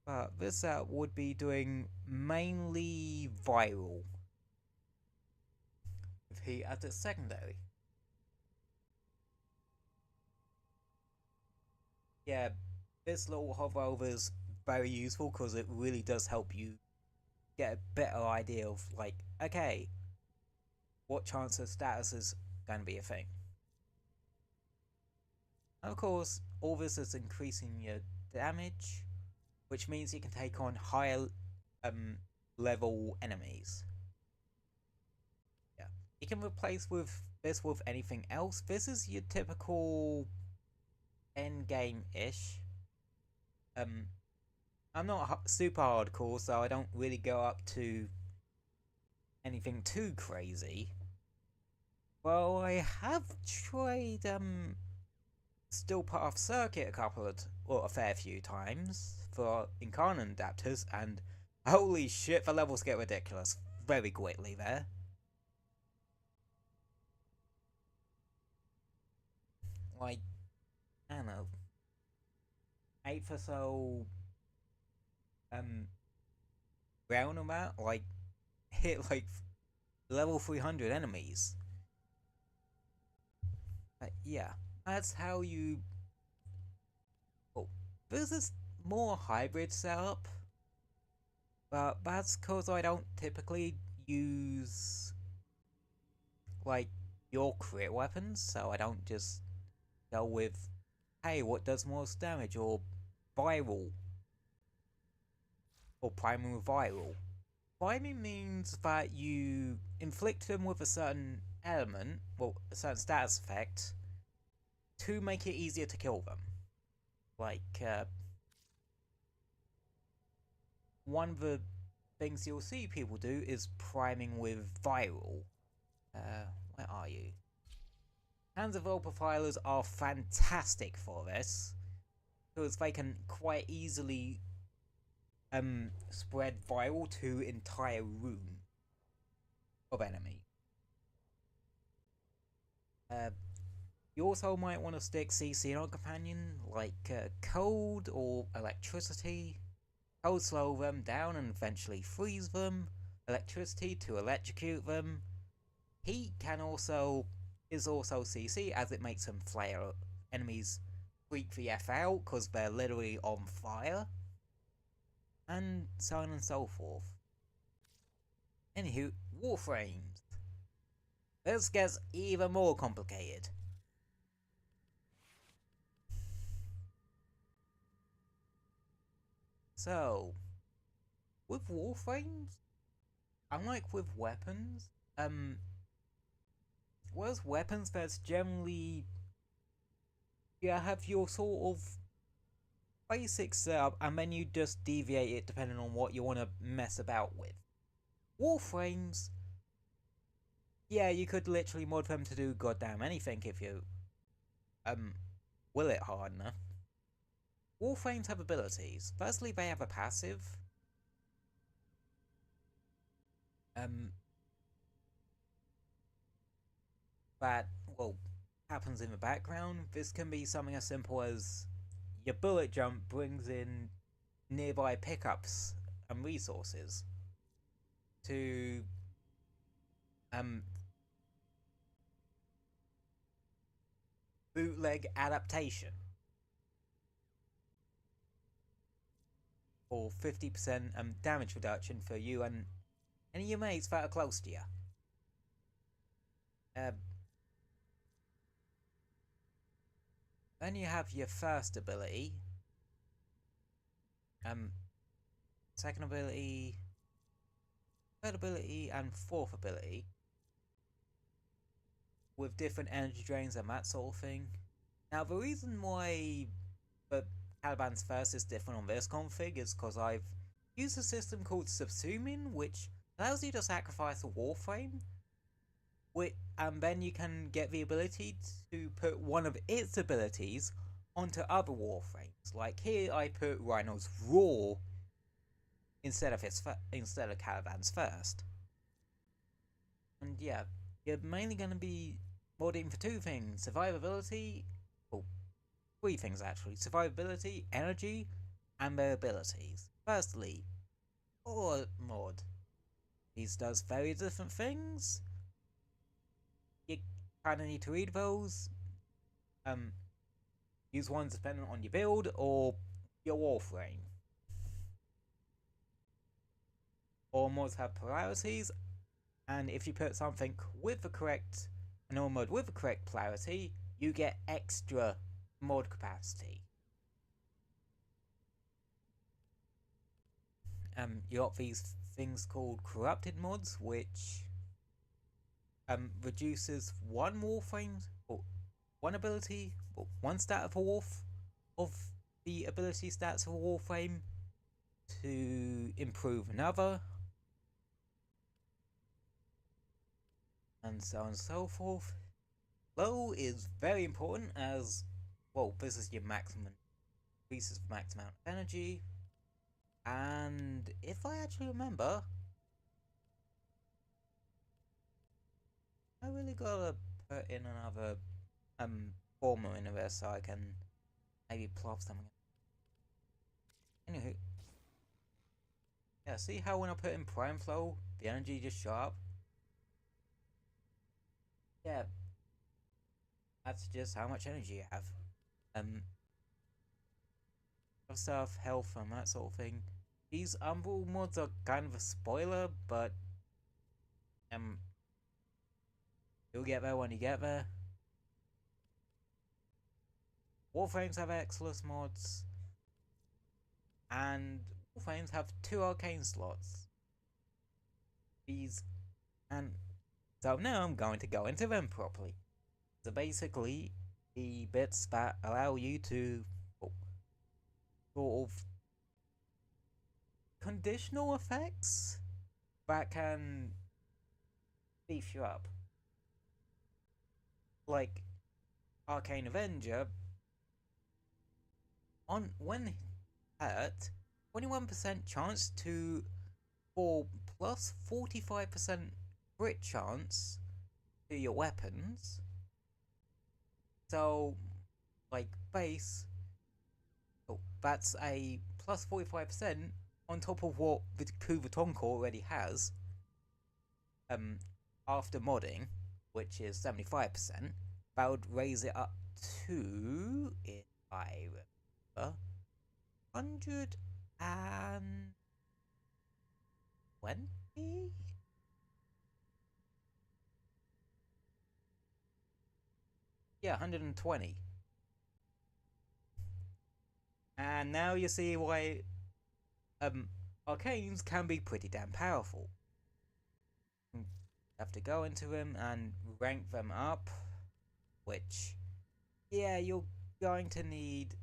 But this would be doing mainly viral with heat as its secondary. Yeah, this little hover over is very useful because it really does help you get a better idea of, like, okay, what chance of status is going to be a thing. And of course, all this is increasing your damage which means you can take on higher level enemies. Yeah, you can replace this with anything else. This is your typical end game-ish. I'm not super hardcore, so I don't really go up to anything too crazy. Well, I have tried Still Path Circuit a fair few times for Incarnate adapters, and holy shit, the levels get ridiculous very quickly there. Like, I don't know, 8th or so round about, like, hit like level 300 enemies. But yeah, that's how you... Oh, this is more hybrid setup, but that's cause I don't typically use like your crit weapons, so I don't just go with, hey, what does most damage, or viral, or priming with viral. Priming means that you inflict them with a certain element, well, a certain status effect, to make it easier to kill them. Like, one of the things you'll see people do is priming with viral. Where are you? Hands of Roll Profilers are fantastic for this, because they can quite easily spread viral to entire room of enemy. You also might want to stick CC on companion, like cold or electricity. Cold slow them down and eventually freeze them. Electricity to electrocute them. Heat is also CC, as it makes them flare. Enemies freak the F out because they're literally on fire. And so on and so forth. Anywho, Warframes. This gets even more complicated. So, with Warframes, unlike with weapons, whereas weapons, there's generally, you have your sort of basic setup, and then you just deviate it depending on what you want to mess about with. Warframes, yeah, you could literally mod them to do goddamn anything if you will it hard enough. Warframes have abilities. Firstly, they have a passive. That, well, happens in the background. This can be something as simple as your bullet jump brings in nearby pickups and resources to bootleg adaptation for 50% damage reduction for you and any of your mates that are close to you. Then you have your first ability, second ability, third ability, and fourth ability, with different energy drains and that sort of thing. Now, the reason why the Caliban's first is different on this config is because I've used a system called Subsuming, which allows you to sacrifice a Warframe, and then you can get the ability to put one of its abilities onto other Warframes. Like here, I put Rhino's Roar instead of Caliban's first. And yeah, you're mainly going to be modding for two things: survivability, well, three things actually: survivability, energy, and their abilities. Firstly, Ore mod. These does very different things. You kind of need to read those. Use ones depending on your build or your Warframe. All mods have polarities, and if you put something with the correct, an ore mod with the correct polarity, you get extra mod capacity. you got these things called corrupted mods, which reduces one warframe or one ability or one stat of a of the ability stats of a warframe to improve another, and so on and so forth. Low is very important as, well, this is your maximum, increases the max amount of energy, and if I actually remember, I really gotta put in another formula in there so I can maybe plop something. Anywho, yeah, see how when I put in prime flow, the energy just shot up? Yeah, that's just how much energy you have. Other stuff, health, and that sort of thing. These Umbral mods are kind of a spoiler, but you'll get there when you get there. Warframes have Exodus mods, and Warframes have 2 arcane slots. And so now I'm going to go into them properly. So basically, the bits that allow you to sort of conditional effects that can beef you up. Like Arcane Avenger, when hurt, 21% chance for plus 45% crit chance to your weapons. So, like base, that's a plus 45% on top of what vtuber already has. After modding, which is 75%, that would raise it up to, if I remember, 120? Yeah, 120. And now you see why arcanes can be pretty damn powerful. You have to go into them and rank them up, which, yeah, you're going to need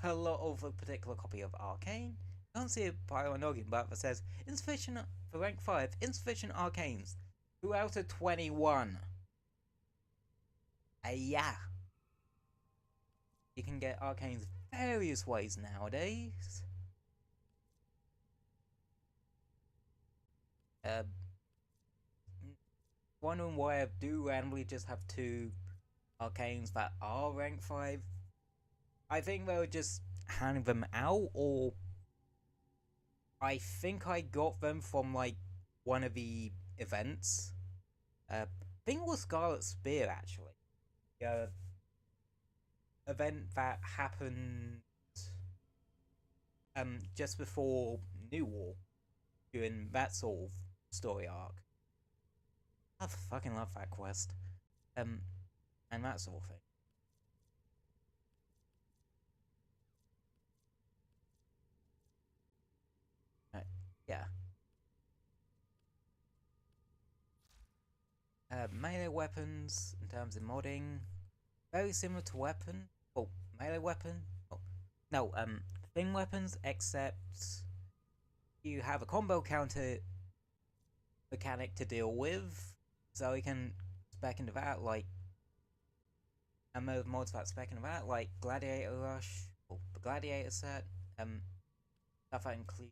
a lot of a particular copy of Arcane. I don't see it by my noggin, but it says insufficient for rank 5, insufficient arcanes. 2 out of 21. Yeah. You can get arcanes various ways nowadays. Wondering why I do randomly just have 2 arcanes that are rank 5. I think they were just handing them out, or I think I got them from like one of the events. I think it was Scarlet Spear actually. Yeah, event that happened just before New War, during that sort of story arc. I fucking love that quest. And that sort of thing. Yeah. Melee weapons, in terms of modding, very similar to weapon. Oh, melee weapon. Oh, no, thing weapons, except you have a combo counter mechanic to deal with, so you can spec into that, like, and mods that spec into that, like Gladiator Rush, or the Gladiator set, stuff that includes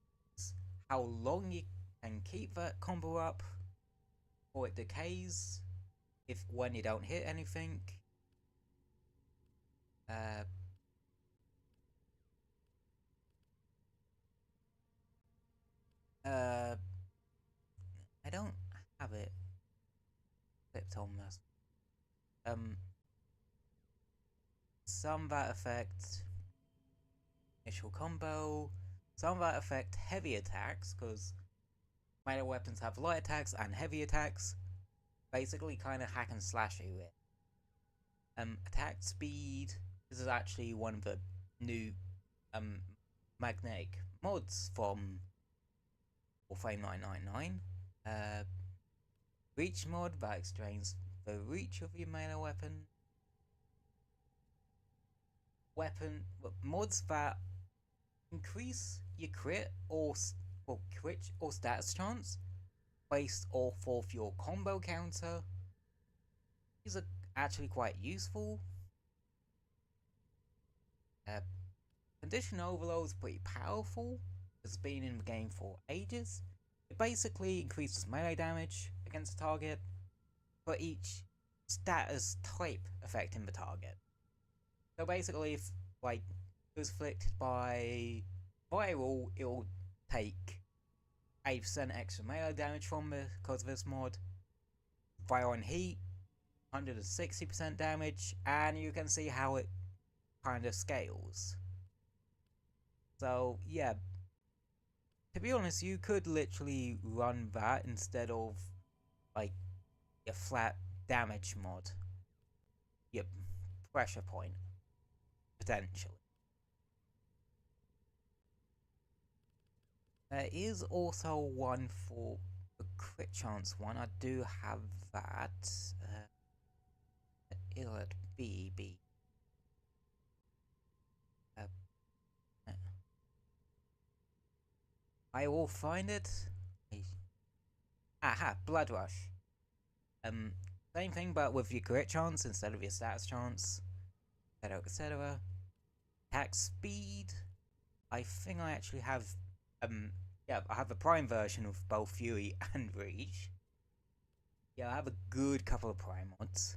how long you can keep that combo up, or it decays when you don't hit anything. I don't have it clipped on this. Some that affect initial combo, some that affect heavy attacks, because melee weapons have light attacks and heavy attacks. Basically, kind of hack and slash you with. Attack speed. This is actually one of the new magnetic mods from Warframe 999. Reach mod that extends the reach of your melee mods that increase your crit or status chance based off of your combo counter. These are actually quite useful. Condition overload is pretty powerful. It's been in the game for ages. It basically increases melee damage against the target for each status type affecting the target. So basically, if like it was afflicted by viral, it will take 8% extra melee damage from it because of this mod. Fire and heat, 160% damage, and you can see how it kind of scales. So yeah, to be honest, you could literally run that instead of like your flat damage mod, your pressure point, potentially. There is also one for the crit chance one. I do have that. It'll be I will find it. Aha, Blood Rush. Same thing, but with your crit chance instead of your stats chance, etc., etc. Attack speed. I think I actually have. Yeah, I have a prime version of both Fury and Reach. Yeah, I have a good couple of prime mods.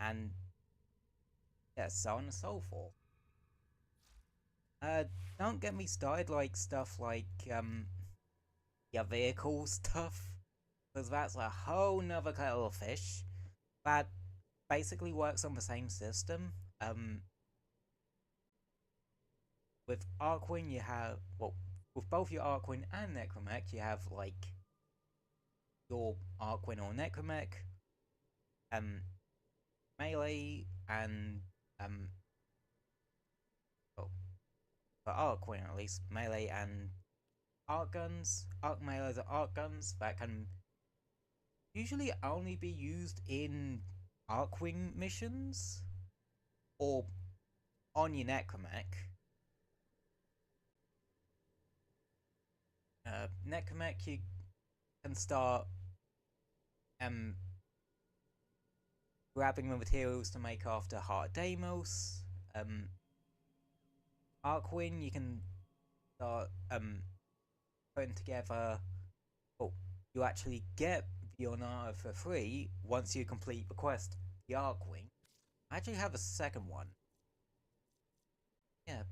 And yeah, so on and so forth. Don't get me started like stuff like your vehicle stuff, because that's a whole nother kettle of fish. That basically works on the same system. With Arkwing, you have with both your Arkwing and Necromech, you have like your Arkwing or Necromech, melee and for Arkwing at least, melee and arc guns. Arc melees are arc guns that can usually only be used in Arkwing missions or on your Necromech. Necromech, you can start grabbing the materials to make after Heart Deimos. Arkwing, you can start putting together. Oh, you actually get the Honor for free once you complete the quest, the Arkwing. I actually have a second one. Yeah.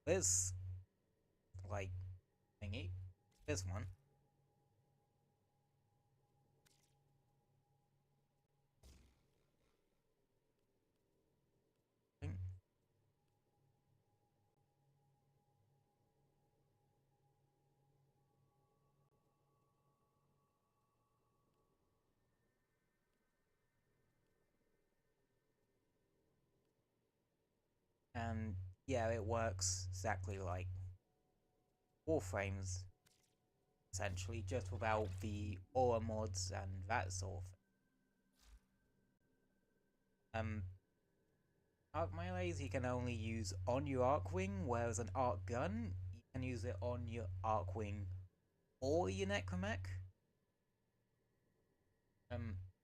This like thingy. This one. And yeah, it works exactly like Warframes, essentially, just without the aura mods and that sort of thing. Arc melees you can only use on your Arkwing, whereas an arc gun you can use it on your Arkwing or your Necromech.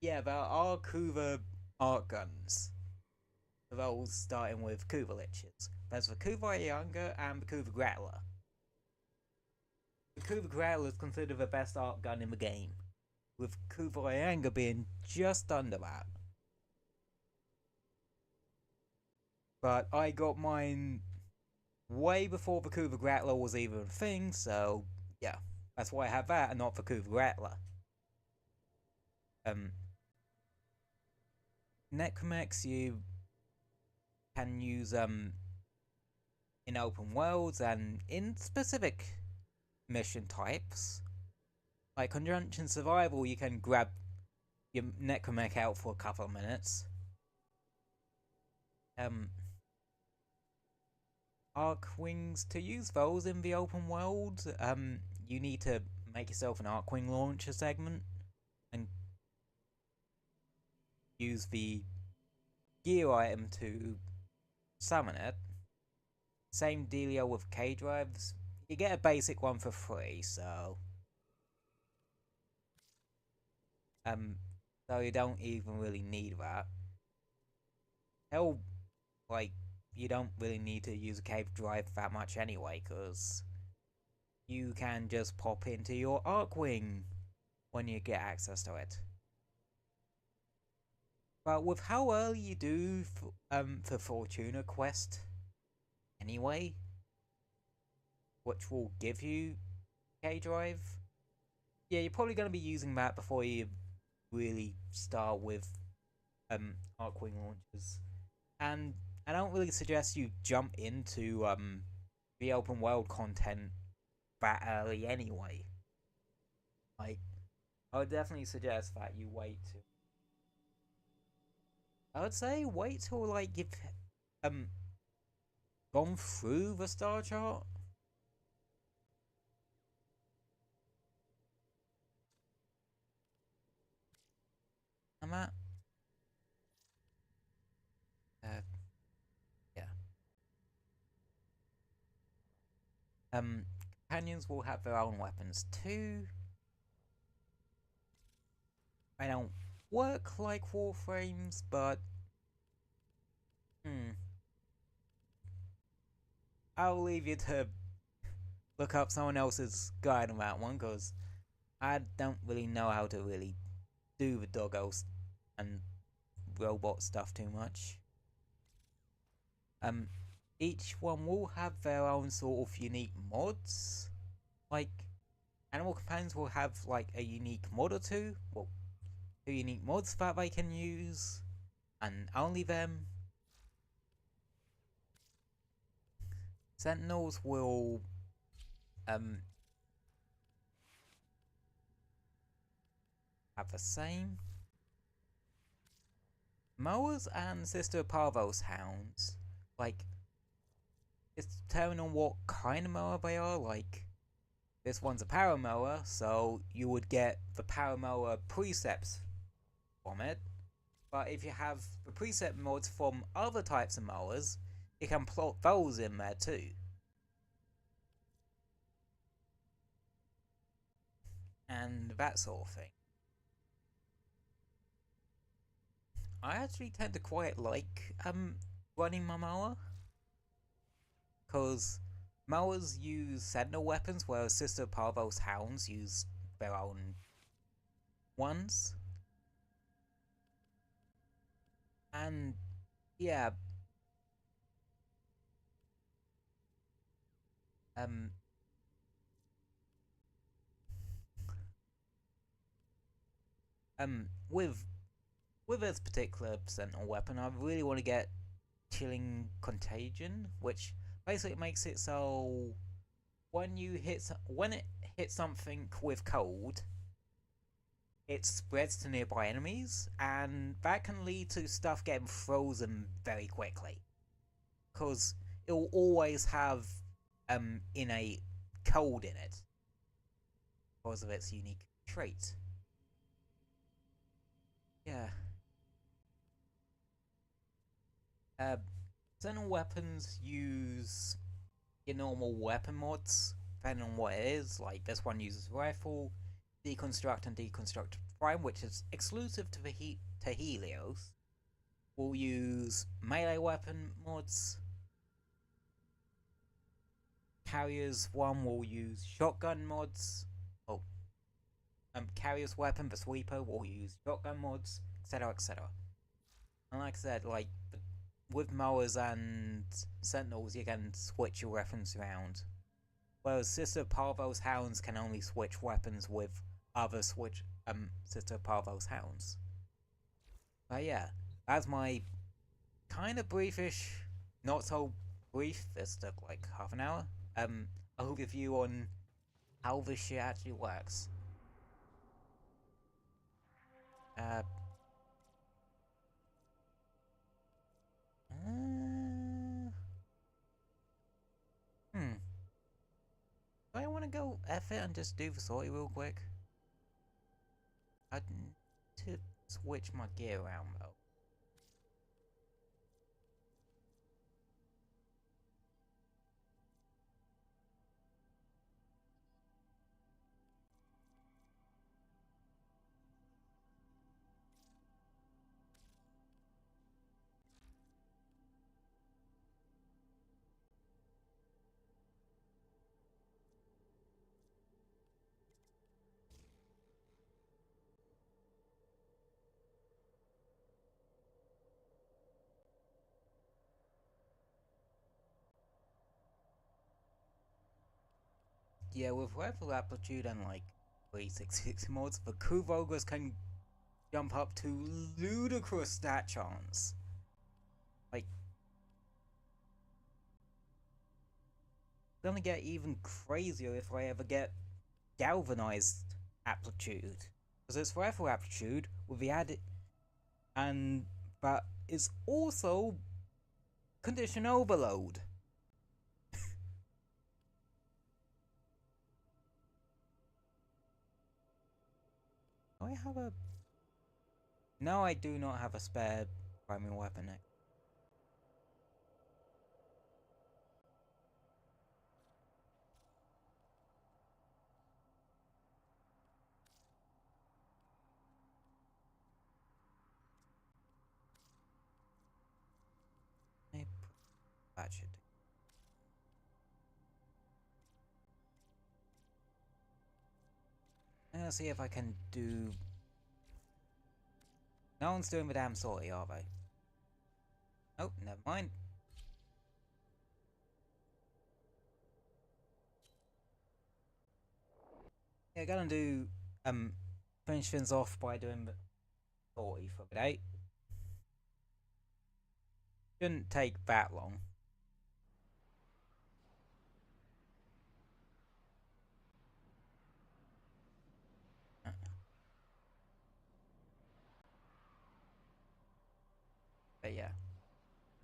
Yeah, there are Kuva arc guns. Those starting with Kuva Litches. There's the Kuva Younger and the Kuva Grattler. The Kuva Grattler is considered the best arc gun in the game, with Kuva Younger being just under that. But I got mine way before the Kuva Grattler was even a thing, so yeah, that's why I have that and not the Kuva Grattler. Necromechs you can use in open worlds and in specific mission types. Like Conjunction Survival, you can grab your Necromech out for a couple of minutes. arc wings. To use those in the open world, you need to make yourself an arc wing launcher segment and use the gear item to summon it. Same dealio with K drives. You get a basic one for free, so you don't even really need that. Hell, like, you don't really need to use a cave drive that much anyway, because you can just pop into your Arcwing when you get access to it. But with how early you do the Fortuna quest anyway, which will give you K-Drive, yeah, you're probably going to be using that before you really start with Arcwing launchers. And I don't really suggest you jump into the open world content that early anyway. Like, I would definitely suggest that you wait to. I would say wait till like you've gone through the star chart. I'm at. Yeah. Companions will have their own weapons too. They don't work like Warframes, but I'll leave you to look up someone else's guide on that one, because I don't really know how to really do the doggos and robot stuff too much. Each one will have their own sort of unique mods. Like, Animal Companions will have like a unique mod or two. Well, 2 unique mods that they can use, and only them. Sentinels will have the same. Mowers and Sister Parvo's hounds, like, it's determined on what kind of mower they are. Like, this one's a power mower, so you would get the power mower precepts from it. But if you have the preset mods from other types of mowers, you can plot those in there too. And that sort of thing. I actually tend to quite like running my mower, because mowers use sentinel weapons, whereas Sister Parvo's hounds use their own ones. And yeah, with this particular sentinel weapon, I really want to get Chilling Contagion, which basically makes it so when it hits something with cold, it spreads to nearby enemies, and that can lead to stuff getting frozen very quickly, because it will always have innate cold in it because of its unique trait. Yeah. Sentinel weapons use your normal weapon mods, depending on what it is. Like, this one uses rifle, deconstruct and deconstruct prime, which is exclusive to to Helios. We'll use melee weapon mods. Carrier's one will use shotgun mods. Carrier's weapon, the sweeper, will use shotgun mods, etc, etc. And like I said, like, with mowers and sentinels, you can switch your weapons around. Whereas Sister Parvo's hounds can only switch weapons with other Sister Parvo's hounds. But yeah, that's my kind of briefish, not so brief, this took like half an hour, overview on how this shit actually works. Do I want to go F it and just do the sortie real quick? I need to switch my gear around though. Yeah, with rifle amplitude and like 366 mods, the Kuvogers can jump up to ludicrous stat chance. Like, it's gonna get even crazier if I ever get galvanized amplitude, because it's rifle amplitude with the added, and that is also condition overload. Do I have a... No, I do not have a spare primary weapon. That should do. Let's see if I can do... No one's doing the damn sortie, are they? Oh, never mind. Yeah, gonna do finish things off by doing the sortie for the day. Shouldn't take that long. But yeah.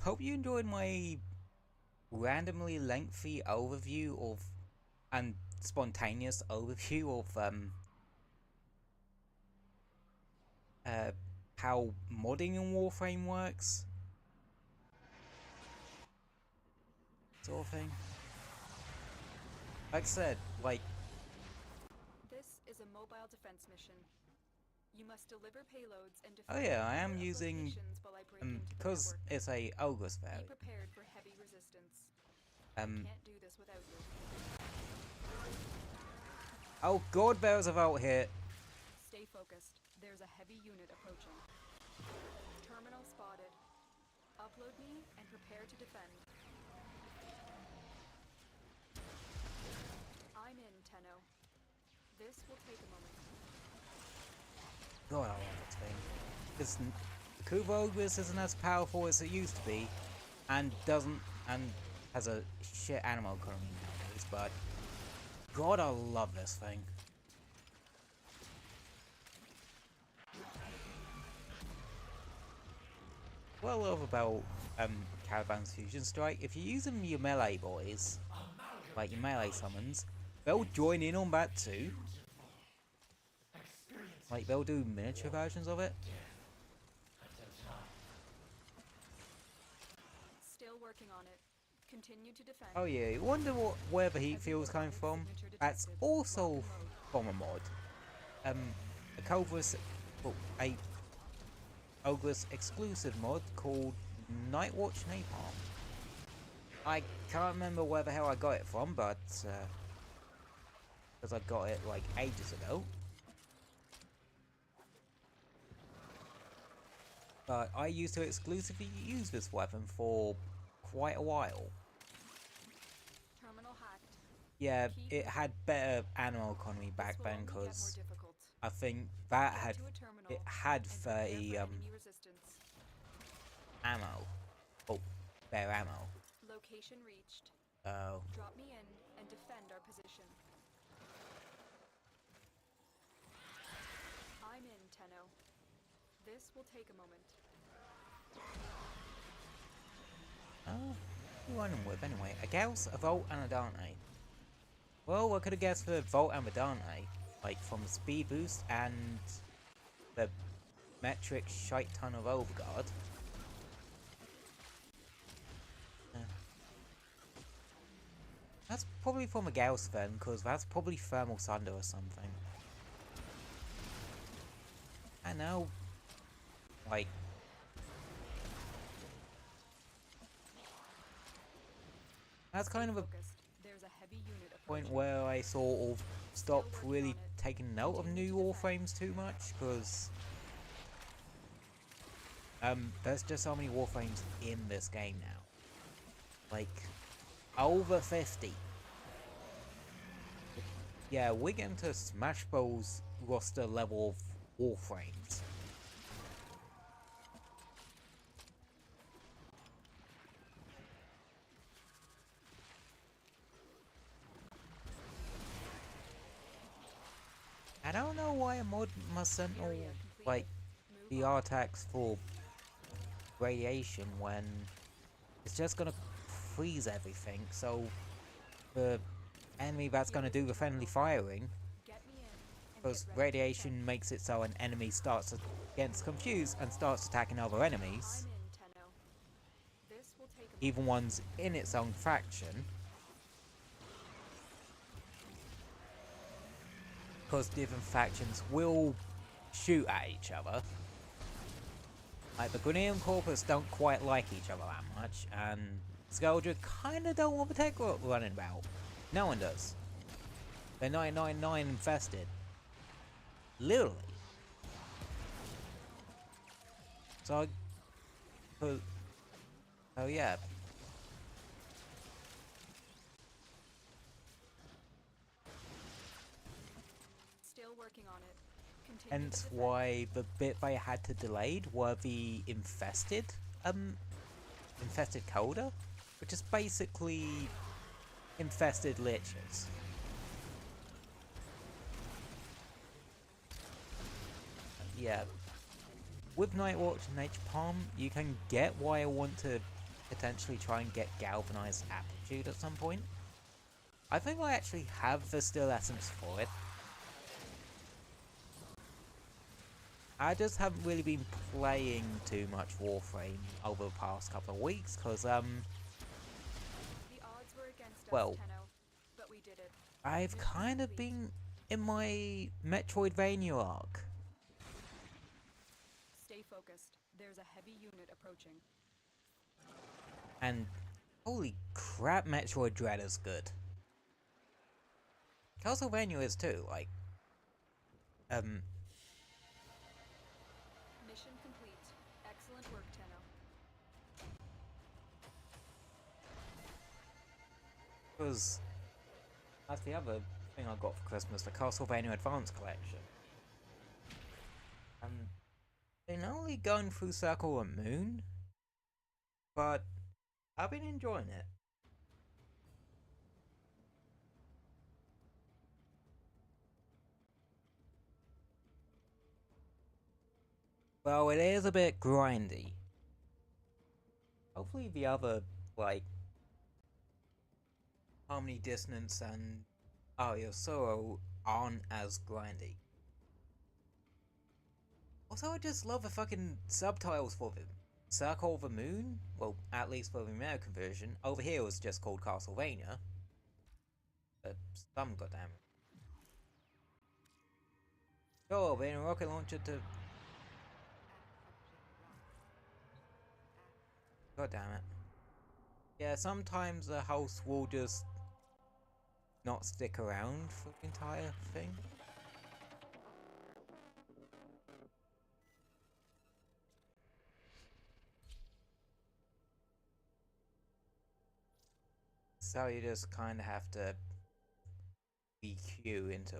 Hope you enjoyed my randomly lengthy overview of and spontaneous overview of how modding in Warframe works. Sort of thing. Like I said, like... This is a mobile defense mission. You must deliver payloads and Oh defend yeah, I am locations using... while I break into the because network. it's a Ogre's Be variant. prepared for heavy resistance. I can't do this without you. Oh god, there's a vault here. Stay focused. There's a heavy unit approaching. Terminal spotted. Upload me and prepare to defend. I'm in, Tenno. This will take a moment. God, I love this thing. This Kuvogris isn't as powerful as it used to be, and has a shit animal economy nowadays, but God, I love this thing. What I love about Caravan's Fusion Strike, if you're using your melee boys, like your melee summons, they'll join in on that too. Like, they'll do miniature versions of it. Still working on it. Continue to defend. Oh yeah, you wonder where the heat field's coming from? That's also from a mod. A Ogre's exclusive mod called Nightwatch Napalm. I can't remember where the hell I got it from, but because I got it like ages ago. But I used to exclusively use this weapon for quite a while. Terminal hacked. Yeah, it had better animal economy back then because I think that had 30 ammo. Oh, bare ammo. Location reached. Oh. Drop me in and defend our position. I'm in, Tenno. This will take a moment. Oh, what are you running with anyway? A Gauss, a Volt, and a Dante. Well, I could have guessed for Volt and Dante, like from the speed boost and the metric shite ton of Overguard. That's probably from a Gauss then, because that's probably Thermal Thunder or something. And now, like, that's kind of a point where I sort of stopped really taking note of new Warframes too much, because there's just so many Warframes in this game now. Like, over 50. Yeah, we're getting to Smash Bros roster level of Warframes. I don't know why a mod must sentinel like the attacks for radiation when it's just gonna freeze everything, so the enemy that's gonna do the friendly firing, because radiation makes it so an enemy gets confused and starts attacking other enemies, even ones in its own faction. Because different factions will shoot at each other. Like, the Grenadier and Corpus don't quite like each other that much, and Scourger kinda don't want the tech running about. No one does. They're 999 infested. Literally. So, oh yeah. Hence why the bit they had to delay were the infested coda, which is basically infested litches. Yeah, with Nightwatch and Nature Palm, you can get why I want to potentially try and get Galvanized Aptitude at some point. I think I actually have the Still Essence for it. I just haven't really been playing too much Warframe over the past couple of weeks, because, well, I've kind of been in my Metroidvania arc. Stay focused. There's a heavy unit approaching. And, holy crap, Metroid Dread is good. Castlevania is too, like, Mission complete. Excellent work, Tenno. because that's the other thing I got for Christmas, the Castlevania Advance Collection. Been only going through Circle and Moon, but I've been enjoying it. Well, it is a bit grindy. Hopefully the other, like, Harmony Dissonance and Aria Sorrow aren't as grindy. Also, I just love the fucking subtitles for them. Circle of the Moon? Well, at least for the American version. Over here it was just called Castlevania. But some goddamn. Sure, being a rocket launcher to... God damn it. Yeah, sometimes the host will just not stick around for the entire thing. So you just kind of have to EQ into.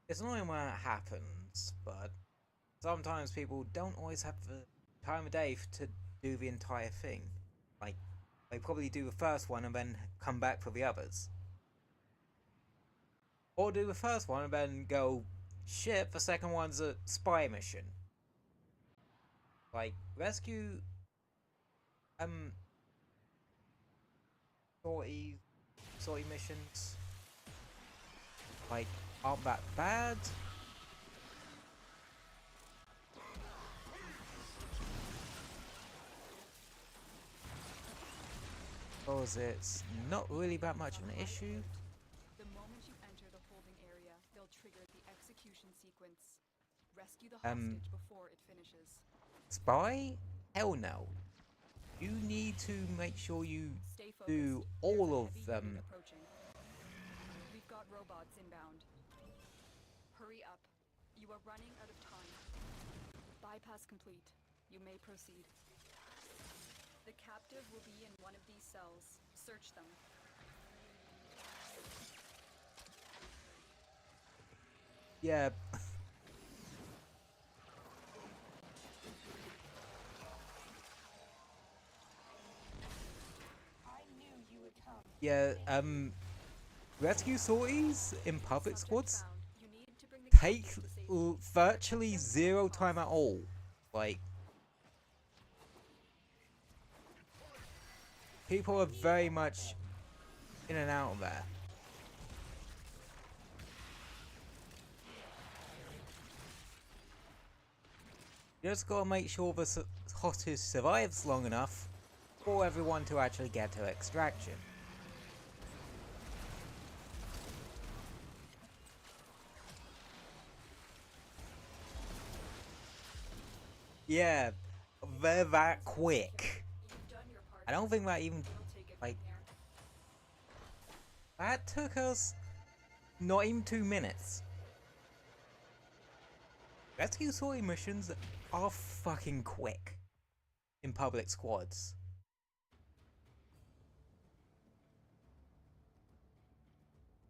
It's annoying when it happens, but sometimes people don't always have the time of day to do the entire thing. Like, they probably do the first one and then come back for the others. Or do the first one and then go, shit, the second one's a spy mission. Like, rescue sortie missions like aren't that bad. Because it's not really that much of an issue. The moment you enter the holding area, they'll trigger the execution sequence. Rescue the hostage before it finishes. Spy? Hell no. You need to make sure you Stay focused. do There's all a of heavy them. unit approaching. We've got robots inbound. Hurry up. You are running out of time. Bypass complete. You may proceed. The captive will be in one of these cells. Search them. Yeah. Yeah, rescue sorties in public squads Found. You need to bring the take captive to safety. virtually zero time at all. Like, people are very much in and out of there. You just gotta make sure the hostage survives long enough for everyone to actually get to extraction. Yeah, they're that quick. You've done your part. I don't think that even, We'll take it like, from here. that took us not even 2 minutes. Rescue sortie missions are fucking quick in public squads.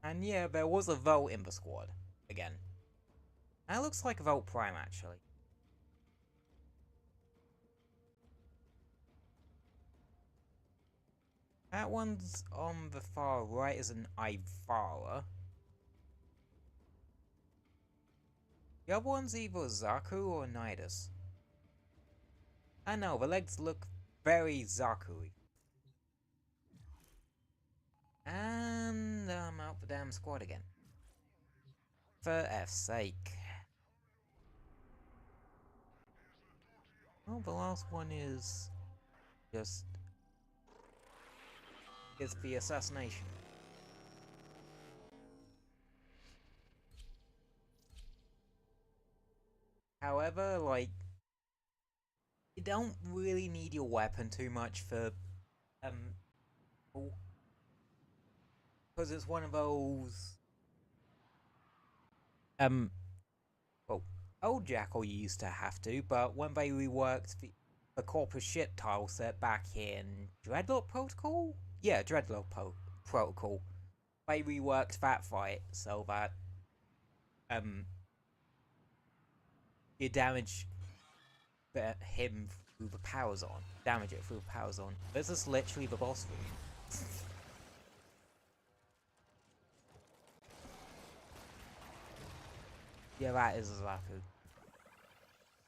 And yeah, there was a vote in the squad again. That looks like a vote prime actually. That one's on the far right is an Ivara. The other one's either Zaku or Nidus. I know, the legs look very Zaku-y. And I'm out the damn squad again. For F's sake. Well, the last one is just... is the assassination. However, like, you don't really need your weapon too much for, because it's one of those, well, old Jackal used to have to, but when they reworked the corpus ship tile set back in Dreadlock Protocol? Yeah, Dreadlock Protocol. They reworked that fight so that, you damage him through the powers on. Damage it through the powers on. This is literally the boss room. Yeah, that is a Zaku.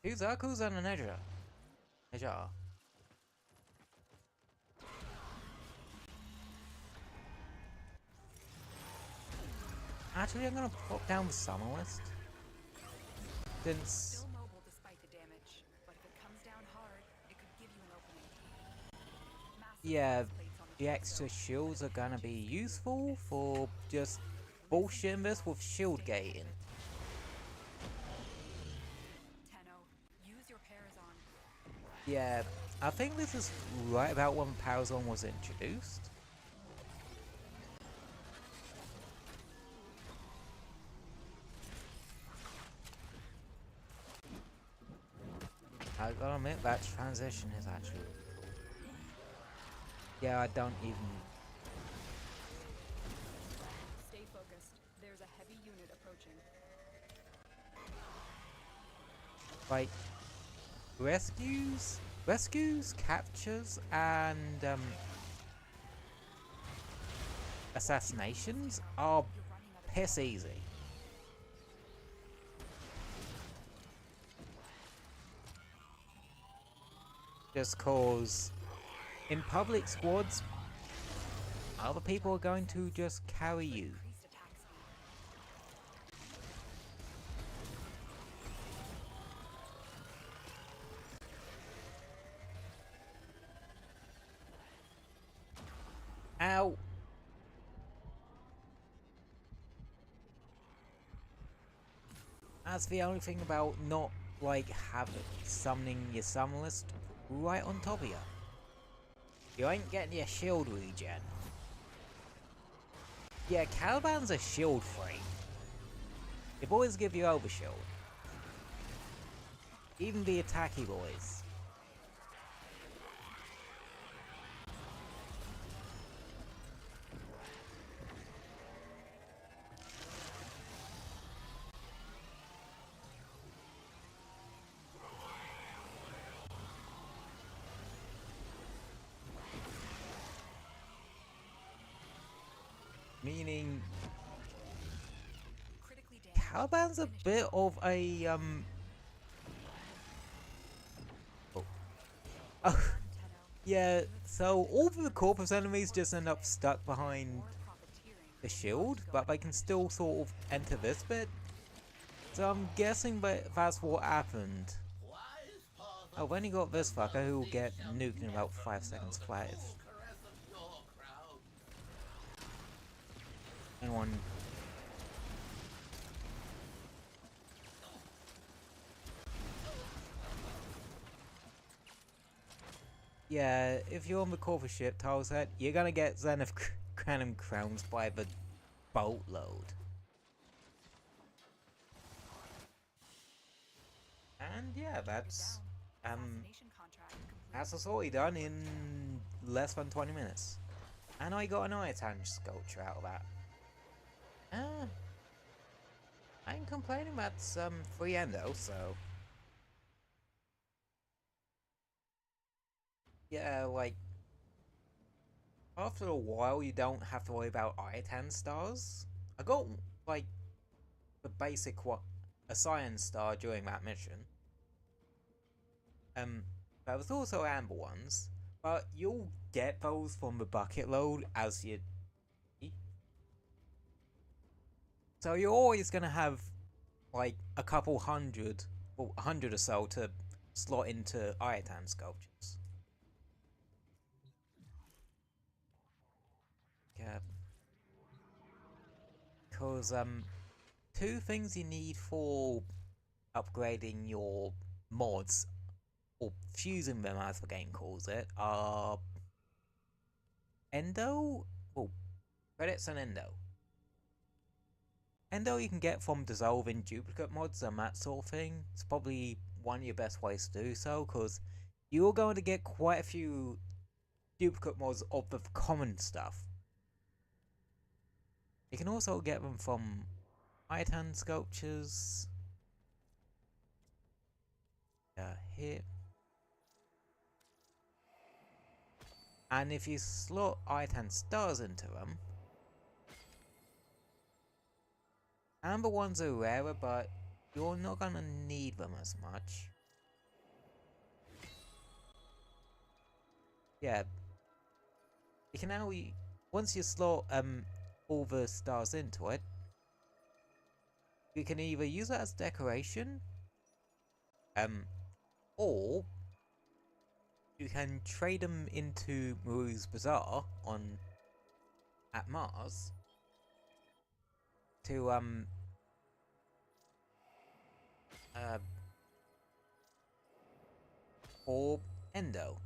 2 Zakus and an Edger. Actually, I'm gonna pop down the summer list. Since... Still mobile despite the damage, but if it comes down hard, it could give you an opening. Massive yeah, glass plates on the torso, extra and shields are gonna be advantages useful this. for just bullshitting this with shield gating. Tenno, use your Parazon. Yeah, I think this is right about when Parazon was introduced. I gotta admit, that transition is actually cool. Yeah, I don't even... Stay focused. There's a heavy unit approaching. like, rescues, captures, and, assassinations are piss easy. Just cause in public squads, other people are going to just carry you. Increased attack speed. Ow! That's the only thing about not, like, summoning your summon list right on top of you. You ain't getting your shield regen. Yeah, Caliban's a shield freak. The boys give you overshield. Even the attacky boys. Meaning Critically damaged. Caliban's a bit of a oh, yeah, so all of the corpus enemies just end up stuck behind More profiteering. the shield, but they can still sort of enter this bit. So I'm guessing that's what happened. I've only got this fucker who will get nuked in about 5 seconds flat if anyone. Yeah, if you're on the corpus ship tileset, you're gonna get Zenith Cannon crowns by the boatload. And yeah, that's Assassination contract complete. that's us already done in less than 20 minutes. And I got an Itan sculpture out of that. I ain't complaining, that's free endo, so yeah, like after a while you don't have to worry about Itan stars. I got like the basic a cyan star during that mission. There was also amber ones, but you'll get those from the bucket load as you. So you're always gonna have like a couple hundred, well, 100 or so to slot into Iatan sculptures. Yeah. Because two things you need for upgrading your mods, or fusing them as the game calls it, are Endo, well, credits and Endo. Endo you can get from dissolving duplicate mods and that sort of thing. It's probably one of your best ways to do so, because you're going to get quite a few duplicate mods of the common stuff. You can also get them from Itan sculptures. Here. And if you slot Itan stars into them, amber ones are rarer, but you're not gonna need them as much. Yeah. You can now, once you slot all the stars into it, you can either use it as decoration, or you can trade them into Maru's Bazaar at Mars to or Endo.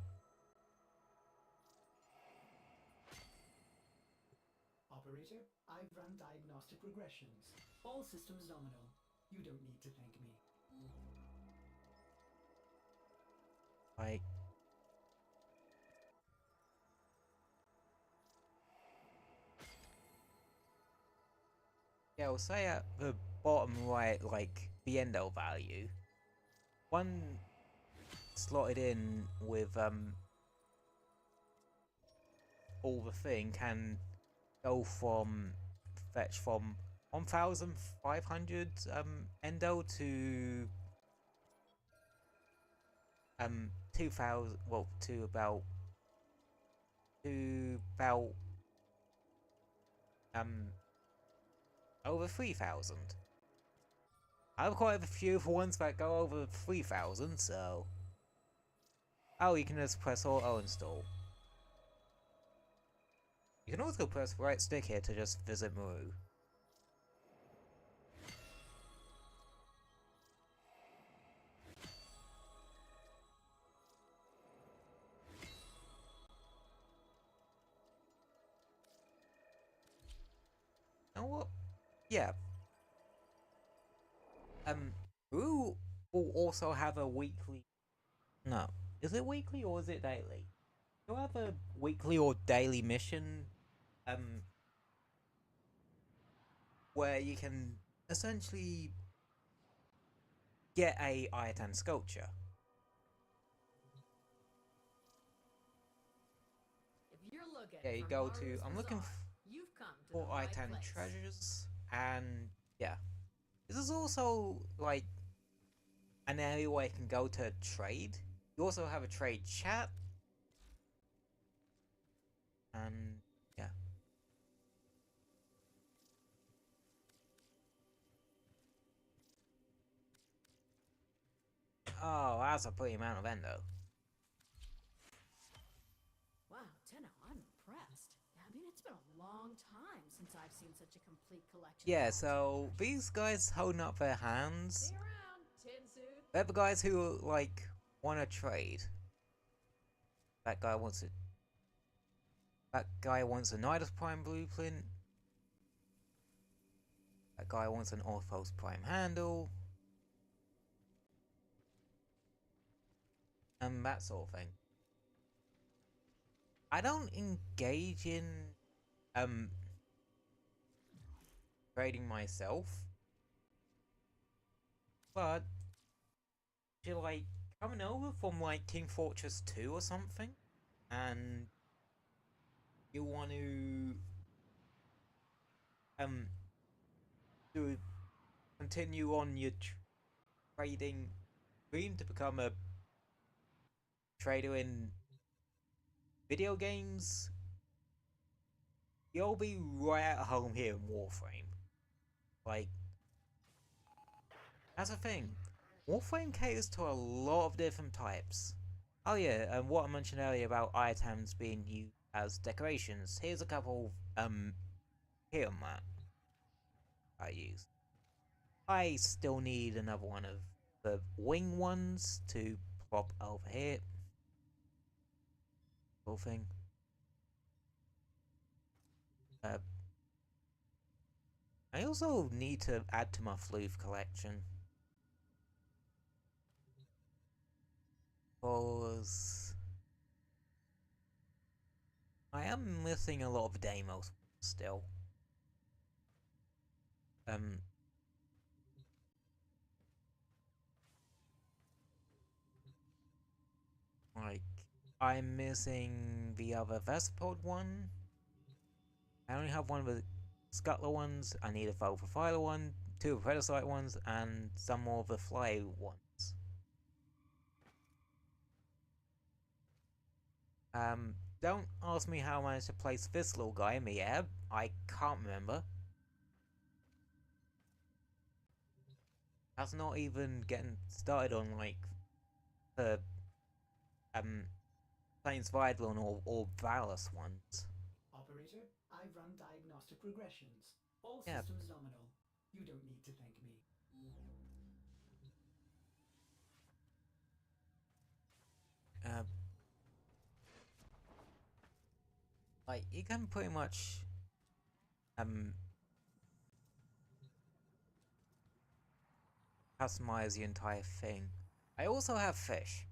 Operator, I've run diagnostic regressions. All systems nominal. You don't need to thank me. Like, yeah, I'll say at the bottom right, like the Endo value, one slotted in with all the thing can go from fetch from 1,500 Endo to 2,000, well, to about to about over 3,000. I have quite a few of ones that go over 3,000, so oh, you can just press auto install. You can also press right stick here to just visit Maru. And what? Yeah. Maru will also have a weekly. No, is it weekly or is it daily? You'll have a weekly or daily mission, where you can essentially get a Iatan sculpture. If you're looking Yeah, you for go Maru's to. I'm looking Bazaar, you've come to for the right Iatan place. treasures, and yeah, this is also like an area where you can go to trade. You also have a trade chat, and yeah. Oh, that's a pretty amount of endo. Wow, Tenno, I'm impressed. I mean, it's been a long time since I've seen such a complete collection. Yeah, of so treasures. these guys holding up their hands, See you around, tin suit. they're the guys who like want to trade. That guy wants it. That guy wants a Nidus Prime blueprint. That guy wants an Orthos Prime handle. And that sort of thing. I don't engage in trading myself. But if you're like coming over from like King Fortress 2 or something, and you want to continue on your trading dream to become a trader in video games, you'll be right at home here in Warframe. Like, that's the thing. Warframe caters to a lot of different types. Oh yeah, and what I mentioned earlier about items being used as decorations. Here's a couple here on that I use. I still need another one of the wing ones to plop over here. Whole thing. I also need to add to my floof collection. Because I am missing a lot of Deimos still. Like, I'm missing the other Vesipod one. I only have one of the Scuttler ones. I need a Vulprofiler one, 2 of the Predacite ones, and some more of the Fly ones. Don't ask me how I managed to place this little guy in the air. I can't remember. That's not even getting started on like the Plains Vidalon or Valus ones. Operator, I've run diagnostic regressions. All Yeah. systems nominal. You don't need to thank me. Like, you can pretty much customize the entire thing. I also have fish.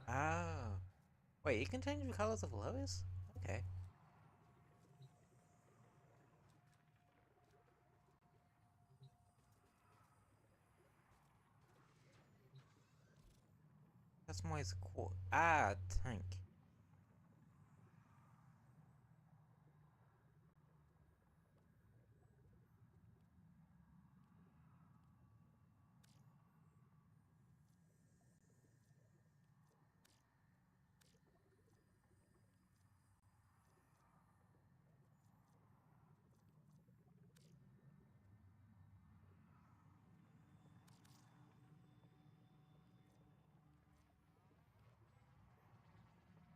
Ah. Wait, you can change the colors of logos? Okay. Customize core. Ah, tank.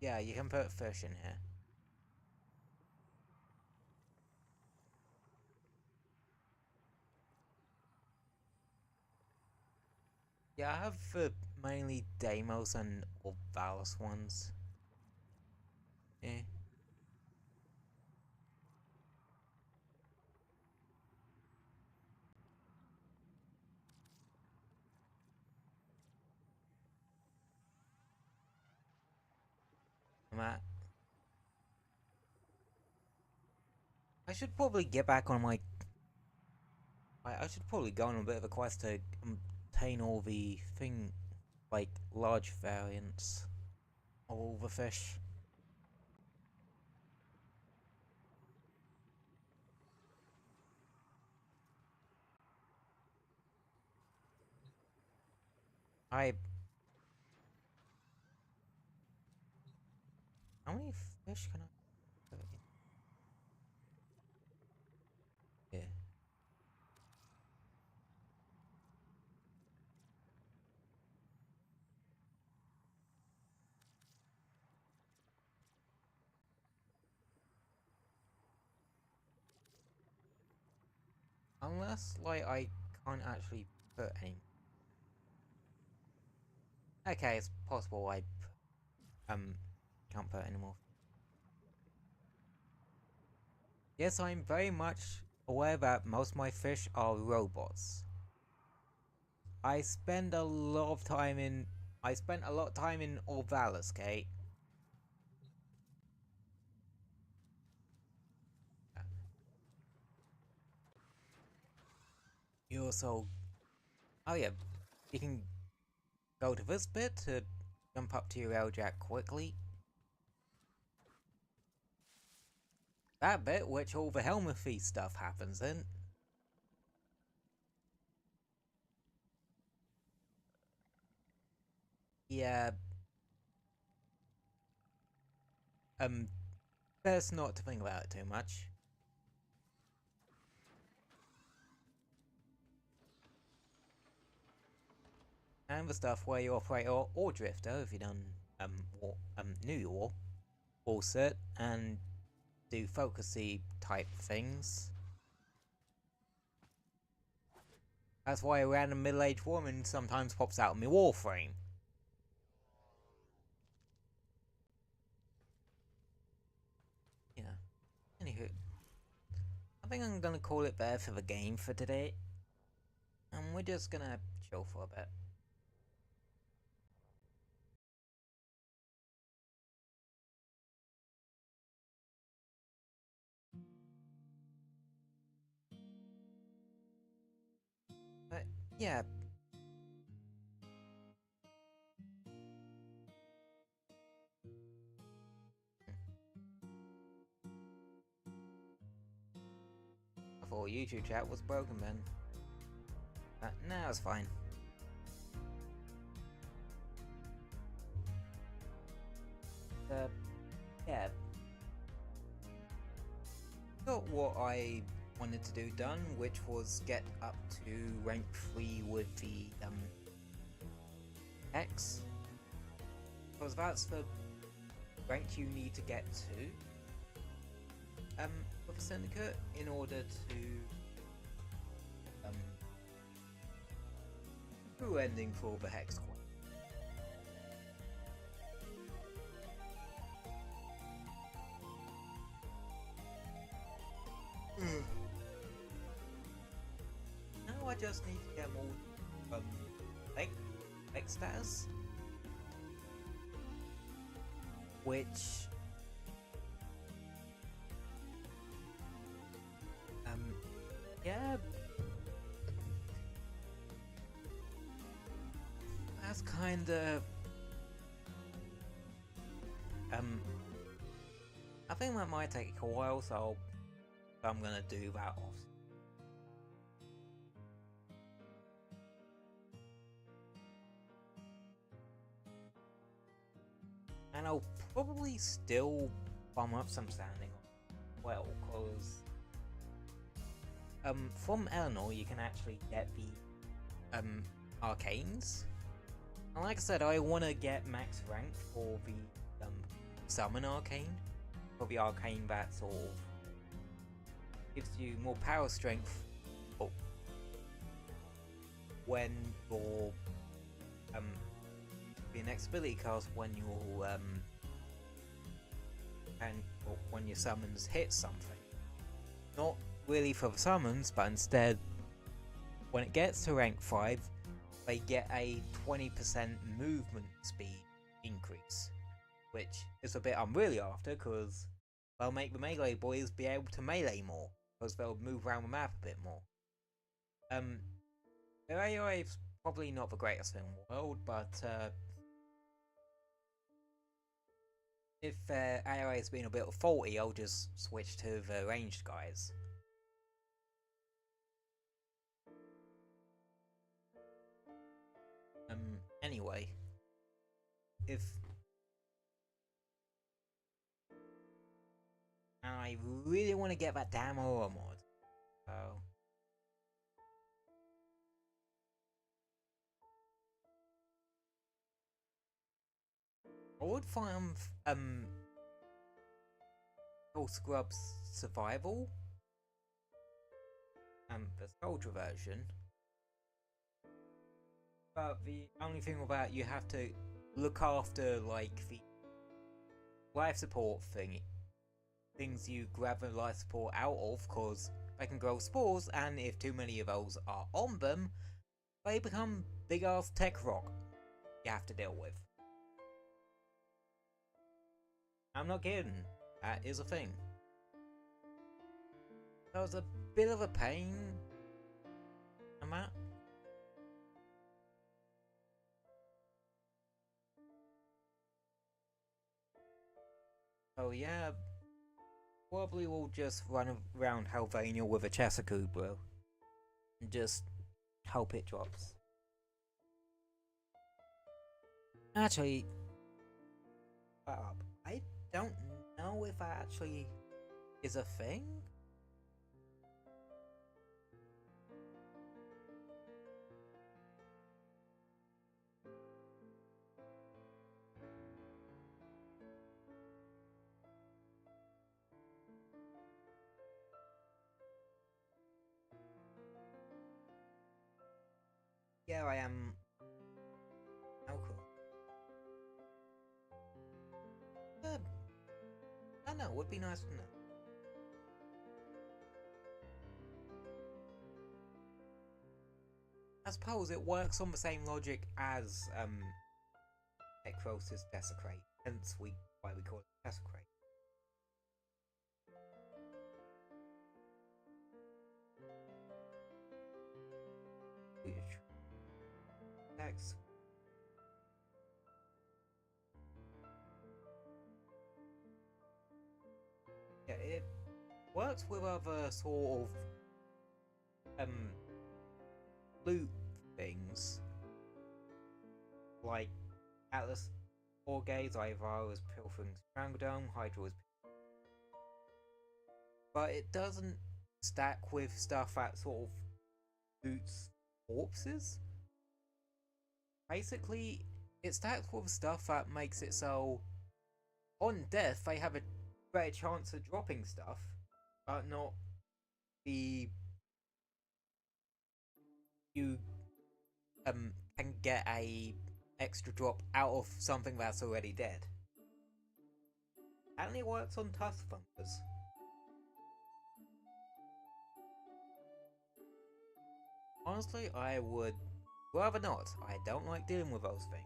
Yeah, you can put fish in here. Yeah, I have mainly Deimos and Orvalis ones. Yeah. Matt. I should probably get back on my... I should probably go on a bit of a quest to obtain all the thing... like, large variants of all the fish. How many fish can I put in? Yeah. Unless, like, I can't actually put any... Okay, it's possible I can't put any more. Yes, I'm very much aware that most of my fish are robots. I spent a lot of time in Orvalis, okay? You also... Oh yeah, you can go to this bit to jump up to your L-Jack quickly. That bit, which all the Helmethy stuff happens in. Yeah. Best not to think about it too much. And the stuff where you operate or drifter, if you done New York, all sit and do focusy type things. That's why a random middle-aged woman sometimes pops out in my Warframe. Yeah. Anywho, I think I'm gonna call it there for the game for today. And we're just gonna chill for a bit. But yeah. I thought YouTube chat was broken then. But now it's fine. Yeah. Got what I wanted to do done, which was get up to rank 3 with the X. Because that's the rank you need to get to with a syndicate in order to true ending for the Hex Queen. Now I just need to get more X status, which yeah, that's kinda I think that might take a while, so I'm gonna do that off. And I'll probably still bum up some standing well, cause from Eleanor you can actually get the arcanes. And like I said, I wanna get max rank for the summon arcane, or the arcane that sort of gives you more power strength when your the next ability cast when your or when your summons hit something. Not really for the summons, but instead when it gets to rank 5 they get a 20% movement speed increase, which is a bit I'm really after, because they'll make the melee boys be able to melee more, because they'll move around the map a bit more. Their AI is probably not the greatest in the world, but if their AI has been a bit faulty, I'll just switch to the ranged guys. Anyway, if I really want to get that damn aura mod, so I would find Soul Scrubs Survival and the soldier version. But the only thing about you have to look after like the life support things you grab the life support out of, cause they can grow spores, and if too many of those are on them, they become big ass tech rock you have to deal with. I'm not kidding, that is a thing. That was a bit of a pain, Matt. Oh yeah, probably will just run around Helvania with a Chesacuber and just hope it drops. Actually, I don't know if that actually is a thing. Yeah, I am. Oh, cool. I don't know, would be nice to know. I suppose it works on the same logic as Necrosis Desecrate, hence why we call it Desecrate. Next. Yeah, it works with other sort of loot things like Atlas or Gaze, Ivar was pilfering Strangledome, Hydra was, but it doesn't stack with stuff that sort of loots corpses. Basically, it stacks with stuff that makes it so on death they have a better chance of dropping stuff, but not the you can get a extra drop out of something that's already dead. And it works on Tusk Thumpers. Honestly, I would rather not. I don't like dealing with those things.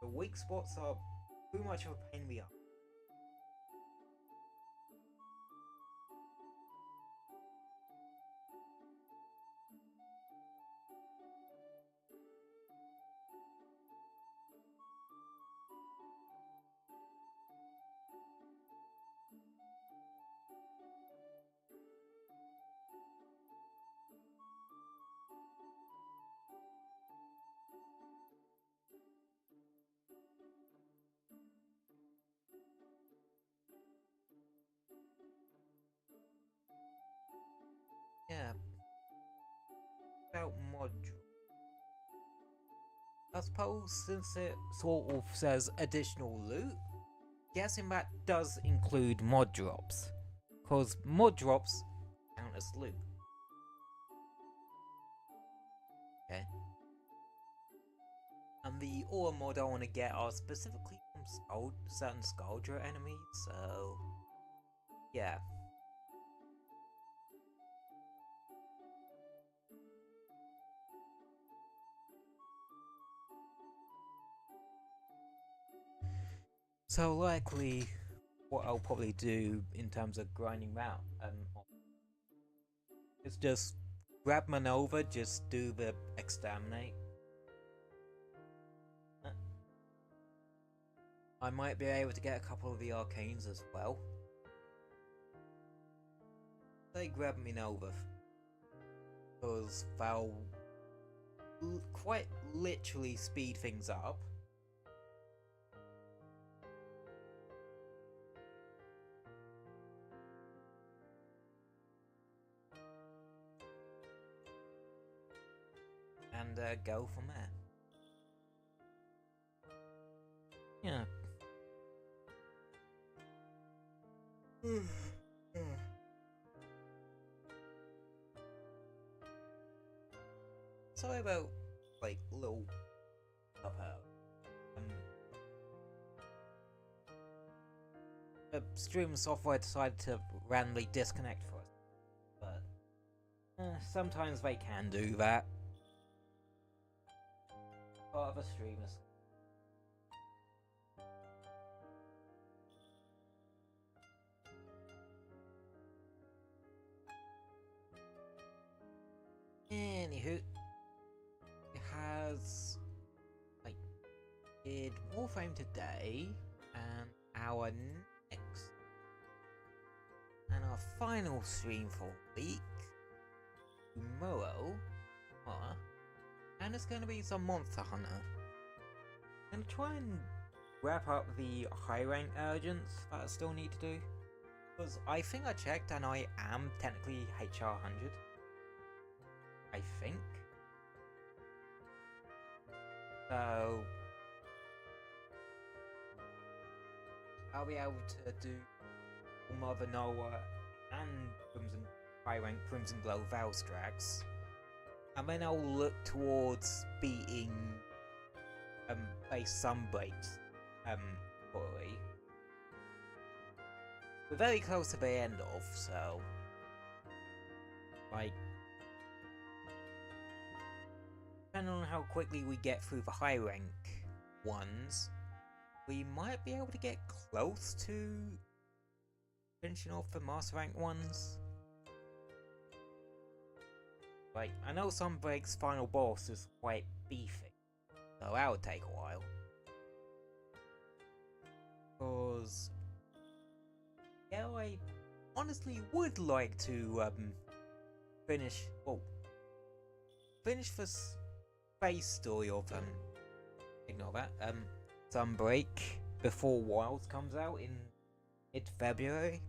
The weak spots are too much of a pain in the ass. Yeah. About module. I suppose since it sort of says additional loot, guessing that does include mod drops, because mod drops count as loot. Okay. And the ore mod I want to get are specifically from certain Skuldra enemies, so yeah. So likely what I'll probably do in terms of grinding out is just grab Manova, just do the exterminate. I might be able to get a couple of the arcanes as well. They grab Manova, because they'll quite literally speed things up. And go from there. Yeah. Sorry about like little the stream software decided to randomly disconnect for us, but sometimes they can do that. Part of a streamer. Anywho, it has like did Warframe today, and our next and our final stream for the week tomorrow. And it's going to be some Monster Hunter. I'm going to try and wrap up the high rank urgents that I still need to do. Because I think I checked and I am technically HR 100. I think. So I'll be able to do Mother Noah and high rank Crimson Glow Valstrax. And then I'll look towards beating base Sunbreaks probably. We're very close to the end of, so like depending on how quickly we get through the high rank ones, we might be able to get close to finishing off the master rank ones. Like, I know Sunbreak's final boss is quite beefy, so that would take a while. Cause yeah, I honestly would like to finish the space story of ignore that Sunbreak before Wilds comes out in mid-February.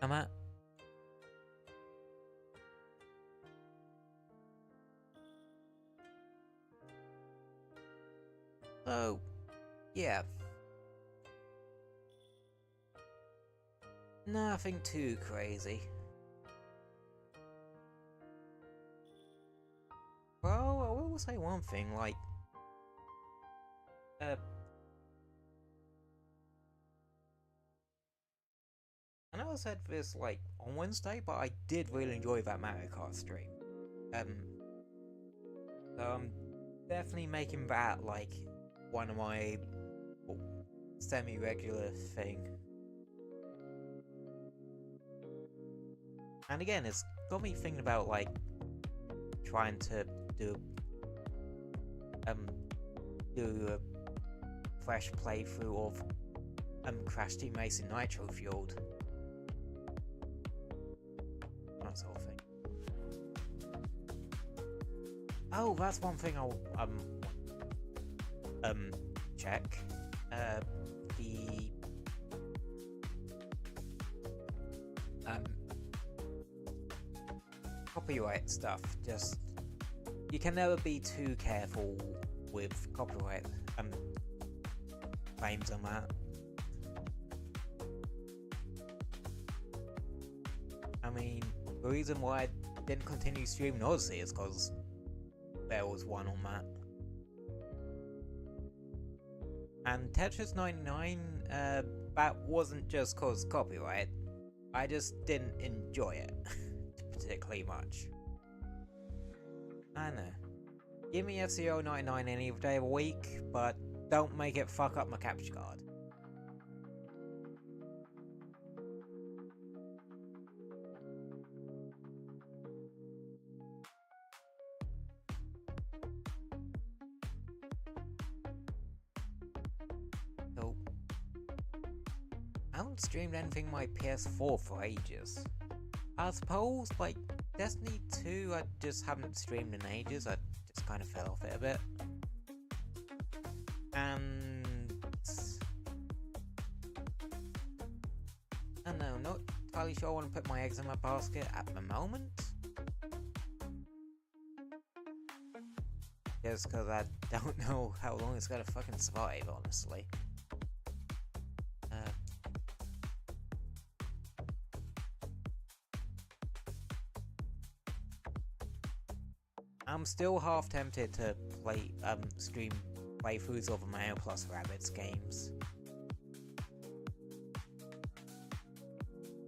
I'm at. So, yeah. Nothing too crazy. Well, I will say one thing, like, I know I said this like on Wednesday, but I did really enjoy that Mario Kart stream. So I'm definitely making that like one of my semi-regular thing. And again, it's got me thinking about like trying to do a fresh playthrough of Crash Team Racing Nitro Fueled. That sort of thing. Oh, that's one thing I'll check. copyright stuff. Just you can never be too careful with copyright claims on that. I mean, the reason why I didn't continue streaming Odyssey is because there was one on that. And Tetris 99, that wasn't just cause copyright. I just didn't enjoy it particularly much. I know. Give me F-Zero 99 any day of the week, but don't make it fuck up my capture card. So, I haven't streamed anything on my PS4 for ages. I suppose, like, Destiny 2 I just haven't streamed in ages, I just kind of fell off it a bit. And... I don't know, not entirely sure I want to put my eggs in my basket at the moment. Just because I don't know how long it's gonna fucking survive, honestly. I'm still half tempted to play, stream playthroughs of the Mario plus Rabbids games.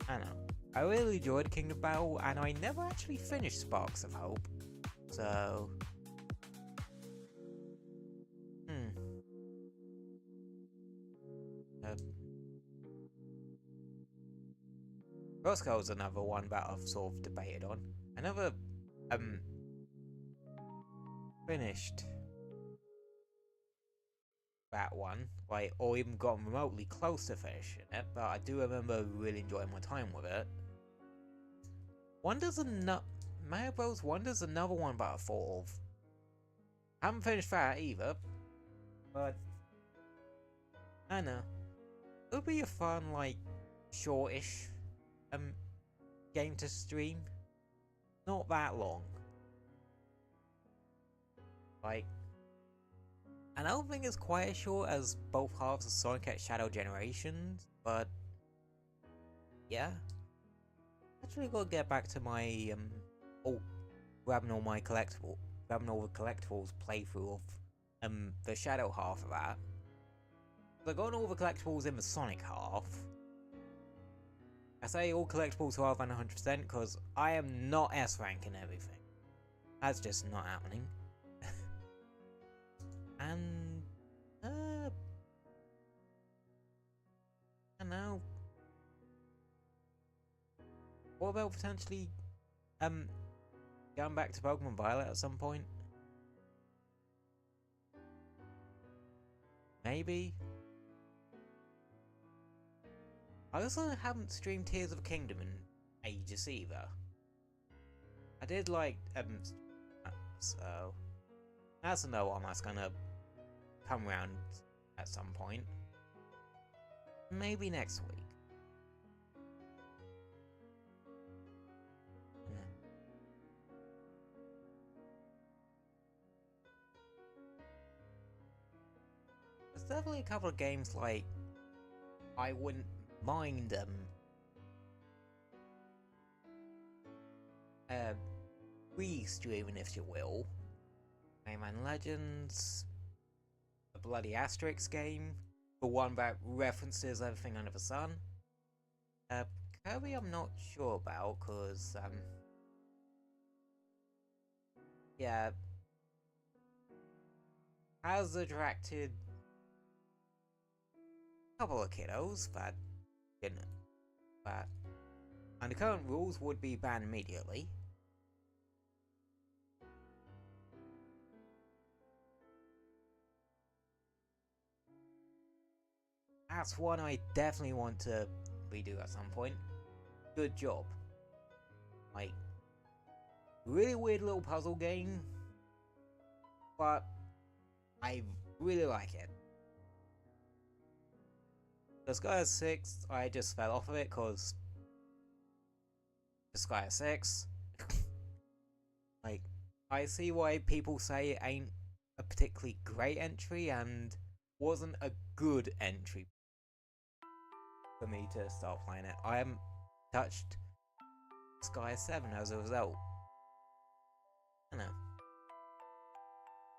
I don't know. I really enjoyed Kingdom Battle, and I never actually finished Sparks of Hope. So... Roscoe's another one that I've sort of debated on. I never, finished that one, like, or even got remotely close to finishing it, but I do remember really enjoying my time with it. Mario Bros. Wonder's another one that I thought of. Haven't finished that either, but I know. It would be a fun, like, shortish game to stream. Not that long. Like, I don't think it's quite as short as both halves of Sonic X Shadow Generations, but yeah. Actually gotta get back to my grabbing all the collectibles playthrough of the Shadow half of that. So I got all the collectibles in the Sonic half. I say all collectibles rather than 100% because I am not S ranking everything. That's just not happening. And I don't know. What about potentially going back to Pokemon Violet at some point? Maybe. I also haven't streamed Tears of the Kingdom in ages either. I did like so that's another one that's gonna come around at some point. Maybe next week. Yeah. There's definitely a couple of games like I wouldn't mind re-streaming, if you will. Rayman Legends, the bloody Asterix game, the one that references everything under the sun. Kirby I'm not sure about, cause yeah, has attracted a couple of kiddos that didn't, but under current rules would be banned immediately. That's one I definitely want to redo at some point. Good job. Like, really weird little puzzle game, but I really like it. Disgaea 6, I just fell off of it because Disgaea 6. Like, I see why people say it ain't a particularly great entry and wasn't a good entry for me to start playing it. I haven't touched Sky 7 as a result. I don't know.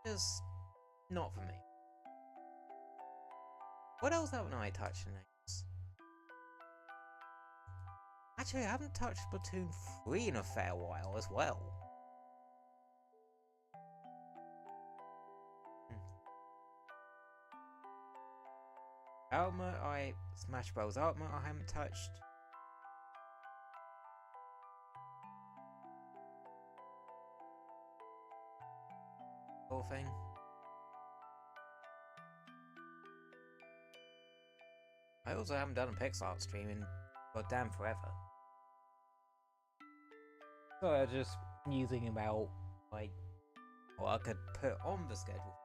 Just not for me. What else haven't I touched in this? Actually, I haven't touched Splatoon 3 in a fair while as well. Smash Bros. Ultimate I haven't touched. Whole thing. I also haven't done a pixelart stream in goddamn forever. So I'm just musing about, like, what I could put on the schedule.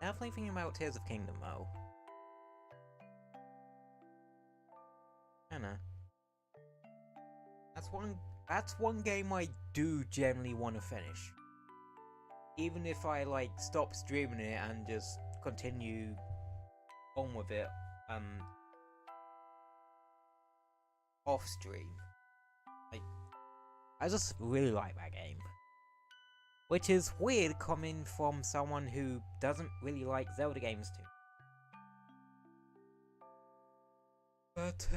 Definitely thinking about Tears of Kingdom though. I know. That's one game I do generally want to finish. Even if I like stop streaming it and just continue on with it off stream. Like, I just really like that game. Which is weird coming from someone who doesn't really like Zelda games too. But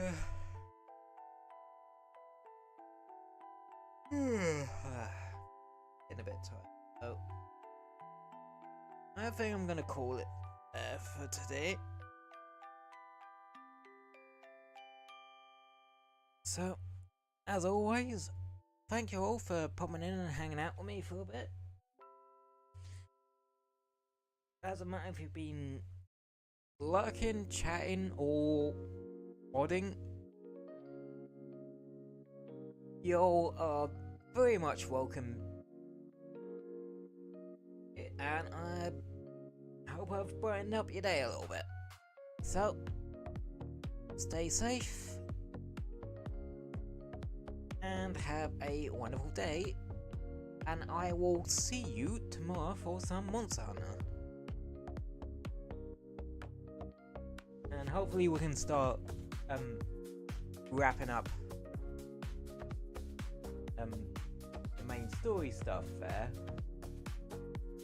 getting a bit tired. Oh, I think I'm gonna call it there for today. So, as always, thank you all for popping in and hanging out with me for a bit. Doesn't matter if you've been lurking, chatting, or modding. You all are very much welcome. And I hope I've brightened up your day a little bit. So, stay safe. And have a wonderful day. And I will see you tomorrow for some Monster Hunter. And hopefully we can start wrapping up the main story stuff there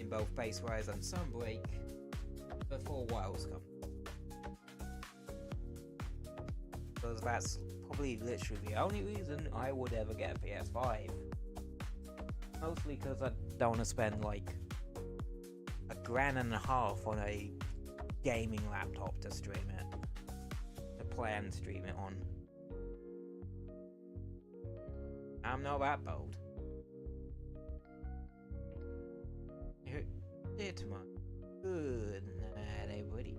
in both Base Rise and Sunbreak before Wilds come. Because that's probably literally the only reason I would ever get a PS5. Mostly because I don't want to spend like $1,500 on a gaming laptop to stream it. To play and stream it on. I'm not that bold. See you tomorrow. Good night, everybody.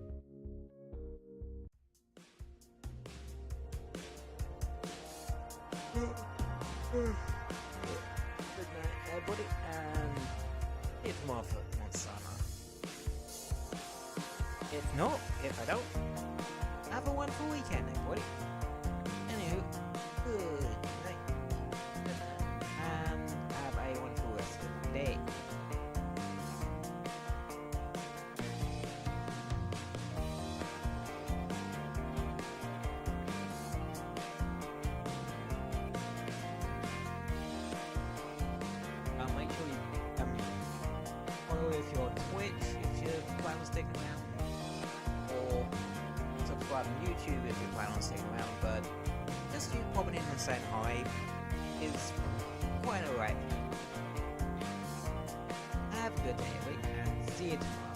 Good night, everybody, and see you tomorrow for Monster Hunter. If not, if I don't, have a wonderful weekend, everybody. Anywho, good night, and have a wonderful rest of the day. Make sure you follow if you're on Twitch, if you plan on sticking around, or subscribe on YouTube if you plan on sticking around, but just you popping in and saying hi is quite alright. Have a good day, and see you tomorrow.